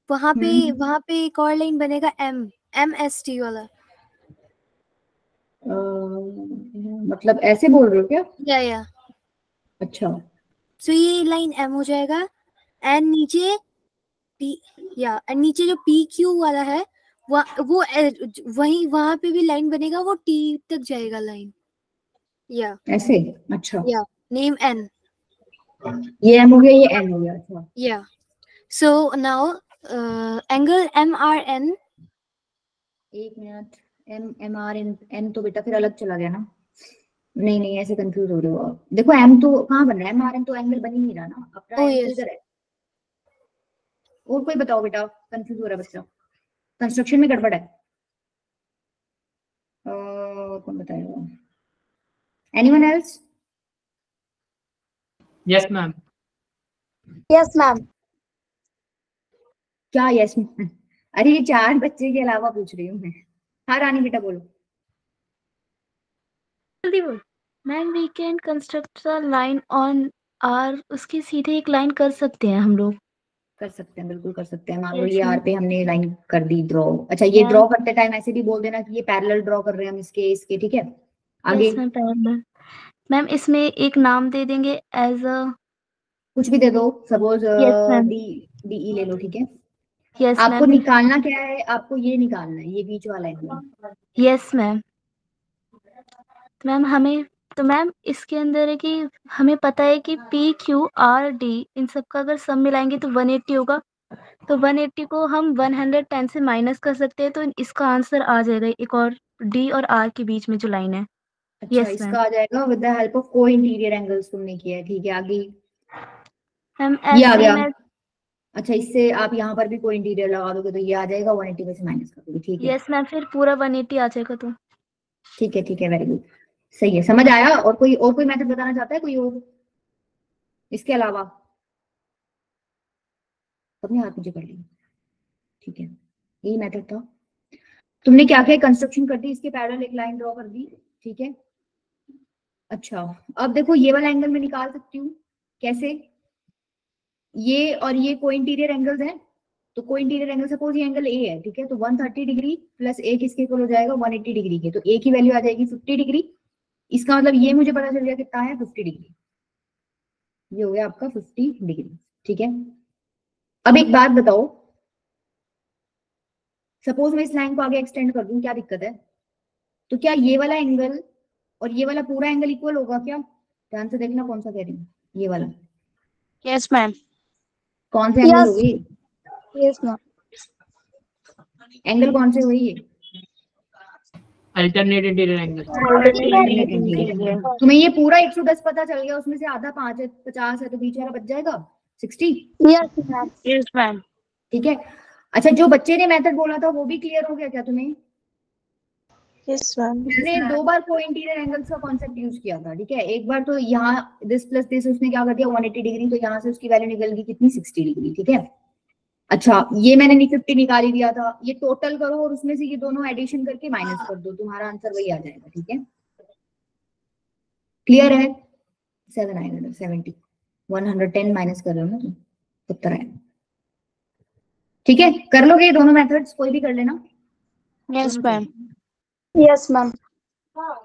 वहाँ पे एक और लाइन बनेगा MST वाला। मतलब ऐसे बोल रहे हो क्या? या अच्छा, सो ये लाइन M हो जाएगा एंड नीचे नीचे जो PQ वाला है वो वहाँ पे भी लाइन बनेगा, वो T तक जाएगा लाइन। ऐसे। अच्छा, नेम N। ये M हो गया, ये N हो गया। अच्छा, सो नाउ एंगल MRN। एक मिनट। MRN तो बेटा फिर अलग चला गया ना। नहीं ऐसे कंफ्यूज हो रहे हो आप। देखो M तो कहाँ बन रहा है, MRN तो एंगल बन ही नहीं रहा ना। अपना M तो इधर है। और कोई बताओ बेटा, कंफ्यूज हो रहा है बच्चा, कंस्ट्रक्शन में गड़बड़ है। कौन बताएगा? Anyone else? Yes ma'am. Yes ma'am. क्या यस मैम? अरे ये 4 बच्चे के अलावा पूछ रही हूँ मैं। हाँ रानी बेटा बोलो। जल्दी बोल। Ma'am we can construct a line on R, उसकी सीधे एक लाइन कर सकते हैं हम लोग। कर सकते हैं, बिल्कुल कर सकते हैं। मान लो ये आर पे हमने लाइन कर दी ड्रॉ। अच्छा, ये ड्रॉ करते टाइम ऐसे भी बोल देना कि ये पैरेलल ड्रॉ कर रहे हैं हम इसके। ठीक है, आगे मैम इसमें एक नाम दे देंगे एज अ, कुछ भी दे दो। सपोज DE ले लो। ठीक है, यस आपको मैम। निकालना क्या है? आपको ये निकालना है, ये बीच वाला है। Yes ma'am. मैम इसके अंदर है कि हमें पता है कि PQRD इन सब का अगर सम मिलाएंगे तो 180 होगा। तो 180 को हम 110 से माइनस कर सकते हैं, तो इसका आंसर आ जाएगा एक और D और R के बीच में जो लाइन है। अच्छा, इसका आ जाएगा विद द हेल्प ऑफ को इंटीरियर एंगल्स तुमने किया है। ठीक है, आगे मैम ये आ गया। अच्छा, इससे आप यहाँ पर भी कोई इंटीरियर लगा दोगे तो ये आ जाएगा 180 में से माइनस कर दोगे। ठीक है, यस मैम, फिर पूरा 180 आ जाएगा। तो ठीक है, वेरी गुड, सही है, समझ आया। और कोई मेथड बताना चाहता है कोई और इसके अलावा? अपने हाथ मुझे कर लिया। ठीक है, यही मेथड था। तुमने क्या क्या कंस्ट्रक्शन कर दी, इसके पैरेलल एक लाइन ड्रॉ कर दी। ठीक है, अच्छा अब देखो ये वाला एंगल मैं निकाल सकती हूँ। कैसे? ये और ये को इंटीरियर एंगल्स हैं, तो को इंटीरियर एंगल सपोज ये एंगल A है। ठीक है, तो 130 डिग्री प्लस A किसके इक्वल हो जाएगा? 180 डिग्री के। तो A की वैल्यू आ जाएगी 50 डिग्री इसका मतलब ये मुझे पता चल गया कितना है 50 डिग्री, ये हो गया आपका 50 डिग्री। ठीक है, अब एक बात बताओ, सपोज मैं इस लाइन को आगे एक्सटेंड कर दूं, क्या दिक्कत है? तो क्या ये वाला एंगल और ये वाला पूरा एंगल इक्वल होगा क्या? ध्यान से देखना कौन सा कह रही हूँ, ये वाला। Yes ma'am. कौन से एंगल Yes. होगी? Yes, ma'am. एंगल कौन से हुई है? Alternate interior angle. तुम्हें ये पूरा 110 पता चल गया, उसमें से आधा 5 है, 50 है, तो बीच वाला बच जाएगा 60। Yes, ma'am. Yes ma'am. ठीक है, अच्छा जो बच्चे ने मेथड बोला था वो भी क्लियर हो गया क्या तुम्हें? Yes, ma'am. उसने 2 बार को इंटीरियर एंगल्स का कॉन्सेप्ट यूज किया था। ठीक है, एक बार तो यहाँ दिस प्लस दिस उसने क्या कर दिया 180 डिग्री, तो यहाँ से उसकी वैल्यू निकल गई कितनी 60 डिग्री। ठीक है, अच्छा ये मैंने 50 निकाल ही दिया था, ये टोटल करो और उसमें से ये दोनों एडिशन करके माइनस कर दो, तुम्हारा आंसर वही आ जाएगा। ठीक है, क्लियर है? 770 110 माइनस कर रहे हो ना तुम, 70 है। ठीक है, कर लोगे ये दोनों मेथड्स, कोई भी कर लेना। Yes ma'am. Yes, ma'am.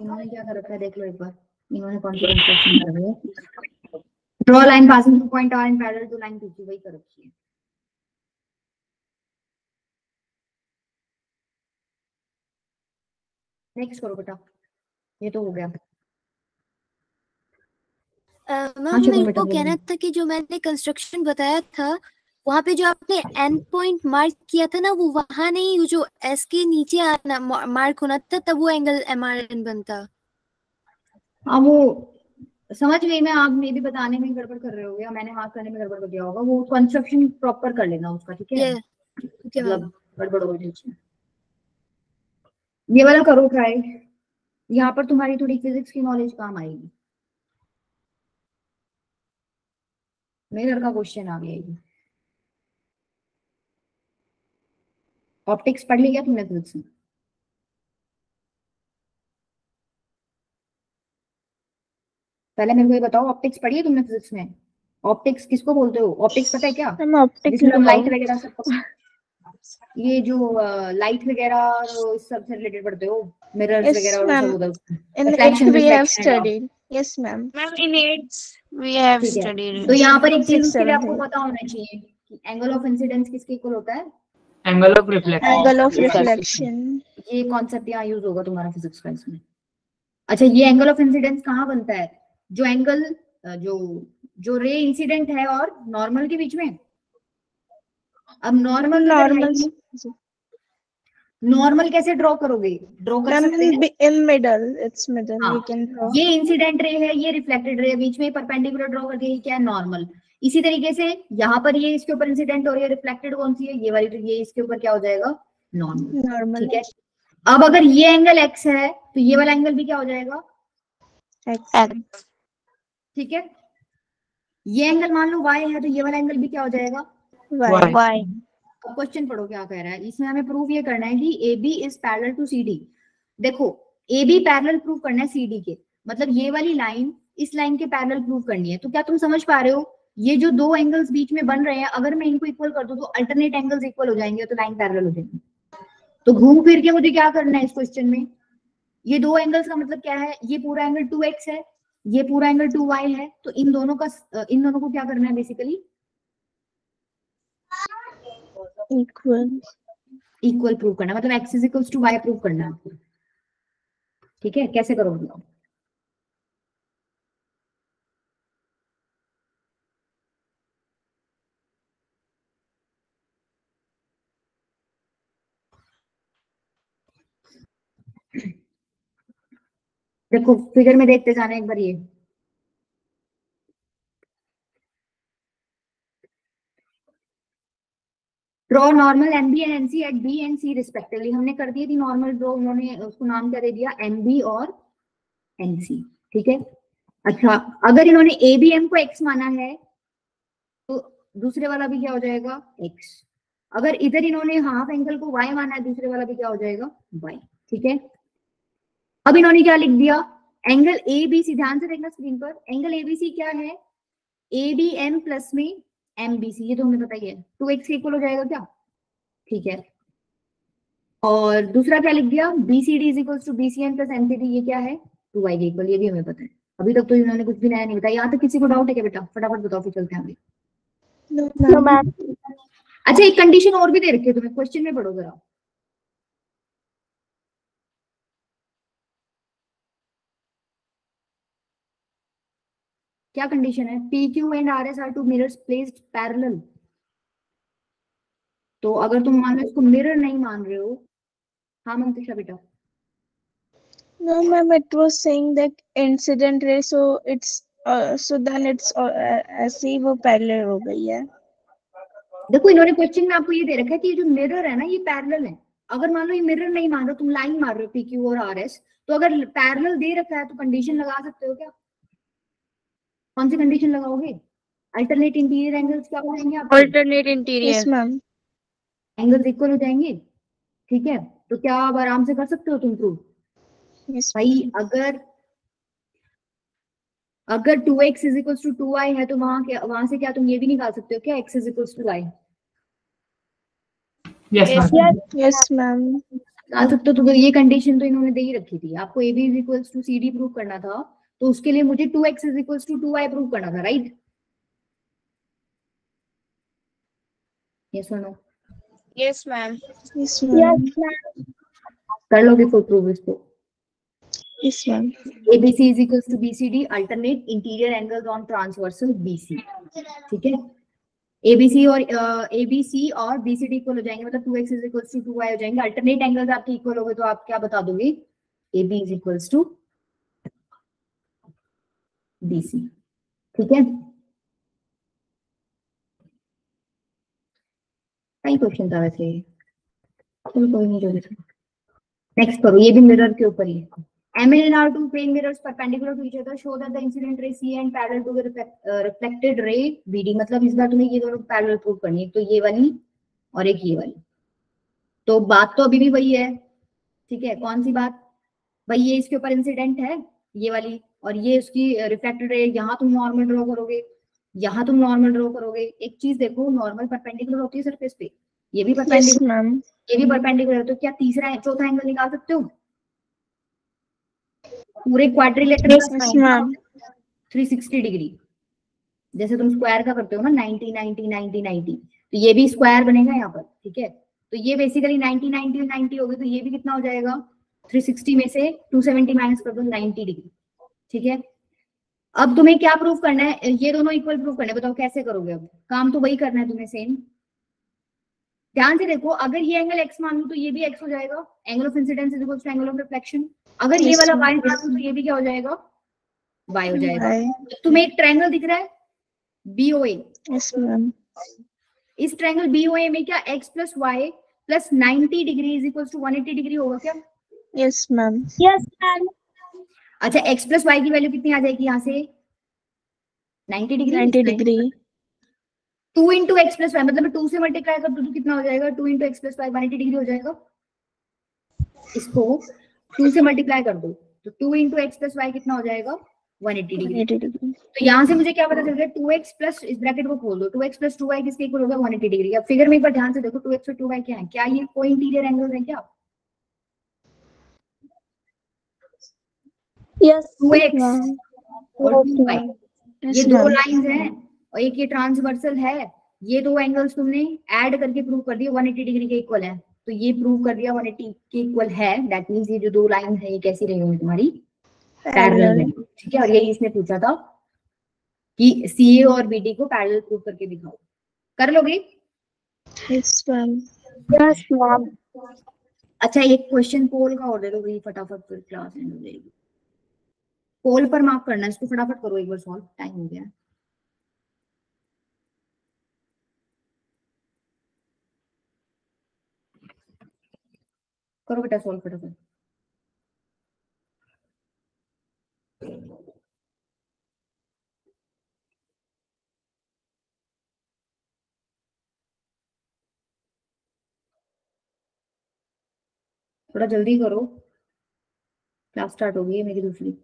इन्होंने क्या कर रखा है देख लो एक बार, इन्होंने कौन सी कंस्ट्रक्शन कर रही है? Draw line passing through point R in parallel to line PQ, वही कर रखी है। नेक्स्ट करो बेटा, ये तो हो गया। मैम मेरे को कहना था कि जो मैंने कंस्ट्रक्शन बताया था वहाँ पे जो आपने एंड पॉइंट मार्क किया था ना, वो वहाँ नहीं, वो जो एस के नीचे आना मार्क होना था, तब वो एंगल MRN बनता। हाँ वो समझ गई मैं, आप मे भी बताने में गड़बड़ कर रहे हो या मैंने मार्क करने में गड़बड़ कर दिया होगा, वो कंस्ट्रक्शन प्रॉपर कर लेना उसका। ठीक है, मतलब गड़बड़ हो गई। ये वाला करो ट्राई, यहाँ पर तुम्हारी थोड़ी फिजिक्स की नॉलेज काम आएगी। मेरे का क्वेश्चन आ गया, ऑप्टिक्स पढ़ लिया तुमने फिजिक्स में? पहले मेरे को ये बताओ, ऑप्टिक्स पढ़ी है तुमने फिजिक्स में? ऑप्टिक्स किसको बोलते हो? ऑप्टिक्स पता है क्या? जिसमें तुम लाइट वगैरह सब, ये जो लाइट वगैरह और इस सब से रिलेटेड पढ़ते हो, मिरर्स वगैरह और सब उधर reflection We have studied. Yes, ma'am. Ma'am in eights we have studied. तो यहाँ पर एक चीज उसके लिए आपको पता होना चाहिए कि एंगल ऑफ इंसिडेंस किसके इक्वल होता है? Angle of reflection. Angle of reflection. ये कॉन्सेप्ट यहाँ यूज होगा तुम्हारा फिजिक्स का इसमें। अच्छा ये एंगल ऑफ इंसिडेंस कहाँ बनता है? जो एंगल जो रे इंसिडेंट है और नॉर्मल के बीच में। अब नॉर्मल कैसे ड्रॉ करोगे? ड्रॉ कर सकते हैं in middle, it's middle. हाँ, We can draw. ये इंसिडेंट रे है, ये रिफ्लेक्टेड रे है, बीच में परपेंडिकुलर ड्रॉ कर दिया, ये क्या है? नॉर्मल। इसी तरीके से यहाँ पर ये इसके ऊपर इंसिडेंट हो रही है, रिफ्लेक्टेड कौन सी है? ये वाली, तो ये इसके ऊपर क्या हो जाएगा? नॉर्मल। ठीक है, अब अगर ये एंगल एक्स है तो ये वाला एंगल भी क्या हो जाएगा? X. ठीक है, ये एंगल मान लो वाई है तो ये वाला एंगल भी क्या हो जाएगा? Y. अब क्वेश्चन पढ़ो क्या कह रहा है इसमें। हमें प्रूव ये करना है कि AB is parallel to CD। देखो AB पैरेलल प्रूव करना है CD के, मतलब ये वाली लाइन इस लाइन के पैरेलल प्रूव करनी है। तो क्या तुम समझ पा रहे हो, ये जो दो एंगल्स बीच में बन रहे हैं, अगर मैं इनको इक्वल कर दूं तो अल्टरनेट एंगल्स इक्वल हो जाएंगे, तो लाइन पैरेलल हो जाएगी। तो घूम फिर के मुझे क्या करना है इस क्वेश्चन में, ये दो एंगल्स का मतलब क्या है? ये पूरा एंगल 2x है, ये पूरा एंगल 2y है, तो इन दोनों को क्या करना है? बेसिकली इक्वल प्रूव करना, मतलब x is equals to y prove करना है। ठीक है, कैसे करोगे? देखो फिगर में देखते जाना एक बार। ये draw normal MB and NC at B and C respectively. हमने कर दी थी नॉर्मल ड्रॉ, उन्होंने उसको नाम क्या दे दिया? MB और NC। ठीक है, अच्छा अगर इन्होंने ABM को x माना है तो दूसरे वाला भी क्या हो जाएगा? x। अगर इधर इन्होंने हाफ एंगल को y माना है, दूसरे वाला भी क्या हो जाएगा? y। ठीक है, अब इन्होंने क्या लिख दिया? एंगल ABC, ध्यान से देखना स्क्रीन पर, एंगल ABC क्या है? ABM प्लस में MBC, ये तो हमें पता ही है, 2x के इक्वल हो जाएगा क्या? ठीक है, और दूसरा क्या लिख दिया? BCD is equal to BCN plus MCD, ये क्या है? 2y के इक्वल, ये भी हमें पता है। अभी तक तो इन्होंने कुछ भी नया नहीं बताया। यहाँ तक किसी को डाउट है क्या बेटा? फटाफट बताओ फिर चलते हैं आगे। No, ma'am. अच्छा, एक कंडीशन और भी दे रखी है तुम्हें, क्वेश्चन में पढ़ो जरा। क्या कंडीशन है? P Q and R S are two mirrors placed parallel. तो अगर तुम मान लो इसको मिरर नहीं मान रहे हो, हाँ मंतुषा बेटा। No, ma'am. It was saying that incident ray, so then it's ऐसे ही वो parallel हो गई है। देखो इन्होंने क्वेश्चन में आपको ये दे रखा है कि ये जो मिरर है ना ये पैरेलल है। अगर मान लो ये मिरर नहीं मान रहे, तुम लाइन मार रहे हो पी क्यू और आर एस, तो अगर पैरेलल दे रखा है तो कंडीशन लगा सकते हो क्या? कौन सी कंडीशन लगाओगे? अल्टरनेट इंटीरियर एंगल्स क्या हो जाएंगे आपके? Alternate interior. Yes, ma'am. Angles equal हो जाएंगे। ठीक है, तो क्या आप आराम से कर सकते हो तुम प्रूव? Yes. भाई अगर 2x is equal to 2y है तो वहां से क्या तुम ये भी निकाल सकते हो क्या x is equal to y? Yes ma'am. Yes, ma'am. निकाल सकते हो। तो ये कंडीशन तो इन्होंने दे ही रखी थी आपको। ab is equal to cd prove करना था, तो उसके लिए मुझे 2x is equal to 2y prove करना था, राइट? यस और no? Yes ma'am. Yes, ma'am. कर लोगे फुल प्रूव इसको? Yes, ma'am. ABC is equals to BCD, alternate interior angles on transversal BC। ठीक है, ABC और BCD इक्वल हो जाएंगे, मतलब 2x is equals to 2y हो जाएंगे। अल्टरनेट एंगल्स आपके इक्वल हो गए तो आप क्या बता दोगे? AB is equals to BC। ठीक है, कई क्वेश्चन था वैसे, कोई नहीं जो भी। नेक्स्ट करो, ये भी मिरर के ऊपर ही है। M and R two plane mirrors perpendicular to each other show that the incident ray C and parallel to the reflected ray BD। मतलब इस बार तुम्हें ये दोनों पैरेलल प्रूव करनी है, तो ये वाली और एक ये वाली। तो बात तो अभी भी वही है, ठीक है। कौन सी बात? भाई ये इसके ऊपर इंसिडेंट है ये वाली, और ये उसकी रिफ्लेक्टेड रे। यहाँ तुम नॉर्मल ड्रॉ करोगे, यहाँ तुम नॉर्मल ड्रॉ करोगे। एक चीज देखो, नॉर्मल परपेंडिकुलर होती है सरफेस पे, ये भी Yes, परपेंडिकुलर, ma'am. ये भी परपेंडिकुलर है। तो क्या तीसरा चौथा एंगल निकाल सकते हो? पूरे क्वाड्रिलेटरल का Yes, साइन ma'am. 360 डिग्री, जैसे तुम स्क्वायर का करते हो ना 90 90 90 90, तो ये भी स्क्वायर बनेगा यहाँ पर। ठीक है, तो ये बेसिकली 90 90 90 होगी, तो ये भी कितना हो जाएगा? 360 में से 270 माइनस कर दो, 90 डिग्री। ठीक है, अब तुम्हें क्या प्रूफ करना है? ये दोनों इक्वल प्रूफ करना है। बताओ कैसे करोगे? अब काम तो वही करना है तुम्हें, सेम। ध्यान से देखो, अगर ये एंगल x मान लूं तो ये भी x हो जाएगा, angle of incidence is equal to angle of reflection. अगर ये वाला y मान लूं तो ये भी क्या हो जाएगा? y हो जाएगा। Y. तुम्हें एक ट्रायंगल दिख रहा है BOA। Yes, ma'am. इस ट्रायंगल BOA में क्या x प्लस वाई प्लस 90 डिग्री इज इक्वल टू 180 डिग्री होगा क्या? Yes, ma'am. Yes, ma'am. अच्छा, x प्लस वाई की वैल्यू कितनी आ जाएगी यहाँ से? 90 degree. 90 degree. 2 into X plus Y, मतलब 2 से मल्टीप्लाई कर दो तो कितना हो जाएगा? 2 into X plus Y 180 degree हो जाएगा। इसको 2 से मल्टीप्लाई कर दो तो 2 इंटू एक्स प्लस वाई कितना हो जाएगा? 180 डिग्री। 180 degree. तो यहाँ से मुझे क्या पता चल गया? 2x प्लस, इस ब्रैकेट को खोल दो, 2x प्लस 2y किसके इक्वल होगा? 180 डिग्री। अब फिगर में एक बार ध्यान से देखो, 2x और 2y क्या है? क्या ये कोई इंटीरियर एंगल है क्या? Yes, 2x ma'am. और 2y, Yes, ये दो ma'am. लाइंस हैं और एक ये ट्रांसवर्सल है। ये दो एंगल्स तुमने ऐड करके प्रूव कर दिए 180 डिग्री के इक्वल है। तो ये प्रूव कर दिया 180 के इक्वल है। दैट मींस ये जो दो लाइन है ये कैसी रही होंगी? तुम्हारी पैरेलल है। ठीक है, और यही इसने पूछा था कि CA और BD को पैरेलल प्रूव करके दिखाओ। कर लोगे? Yes, ma'am. Yes, ma'am. अच्छा, एक क्वेश्चन पोल का और दे दो भाई फटाफट, फिर क्लास एंड हो जाएगी। पोल पर मार्क करना है, इसको फटाफट करो एक बार सॉल्व, टाइम हो गया। करो बेटा सॉल्व फटाफट। थोड़ा जल्दी करो, क्लास स्टार्ट हो गई है मेरी दूसरी।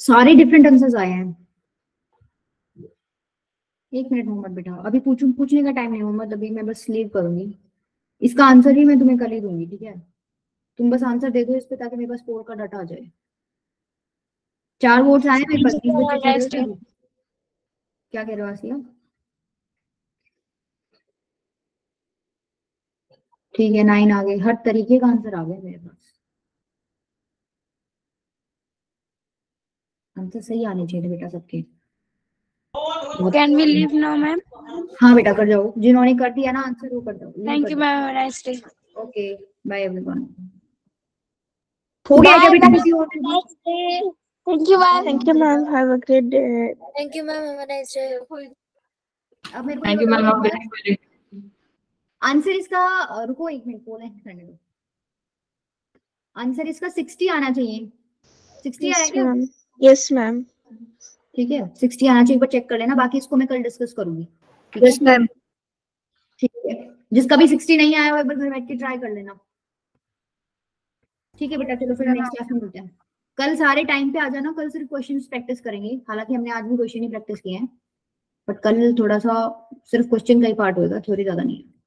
सारे डिफरेंट आंसर्स आए हैं। एक मिनट मोहम्मद बेटा, अभी पूछने का टाइम नहीं मोहम्मद, अभी मैं बस लीव करूंगी। इसका आंसर ही मैं तुम्हें कल ही दूंगी, ठीक है? तुम बस आंसर दे दो इस पे ताकि मेरे पास पोल का डाटा आ जाए। 4 वोट्स आए मेरे पास, 3 बच्चे खेल रहे थे। क्या कह रहे हो आसिया? ठीक है 9 आ गए, हर तरीके का आंसर आ गया मेरे पास। आंसर सही आने चाहिए बेटा सबके। Can we leave now ma'am? हाँ बेटा कर जाओ, जिन्होंने कर दिया ना आंसर वो कर दो। Thank you ma'am, have a nice day. Okay bye everyone. हो गया क्या बेटा किसी और को? Thank you, ma'am. Thank you, ma'am. Have a great day. Thank you, ma'am. Have a nice day. अब मेरे को thank you ma'am, have a great day. Answer इसका रुको एक मिनट, पोल करने दो। आंसर इसका 60 आना चाहिए। 60 आया Yes, क्या? ma'am. Yes, ma'am. ठीक है 60 आना चाहिए, एक बार चेक कर लेना, बाकी इसको मैं कल डिस्कस करूंगी। ठीक यस मैम। ठीक है, जिसका भी 60 नहीं आया वो एक बार घर बैठ के ट्राई कर लेना। ठीक है बेटा, चलो फिर नेक्स्ट क्लास में मिलते हैं। कल सारे टाइम पे आ जाना, कल सिर्फ क्वेश्चंस प्रैक्टिस करेंगे, हालांकि हमने आज भी क्वेश्चन ही प्रैक्टिस किए हैं, बट कल थोड़ा सा सिर्फ क्वेश्चन का ही पार्ट होगा, थ्योरी ज्यादा नहीं है।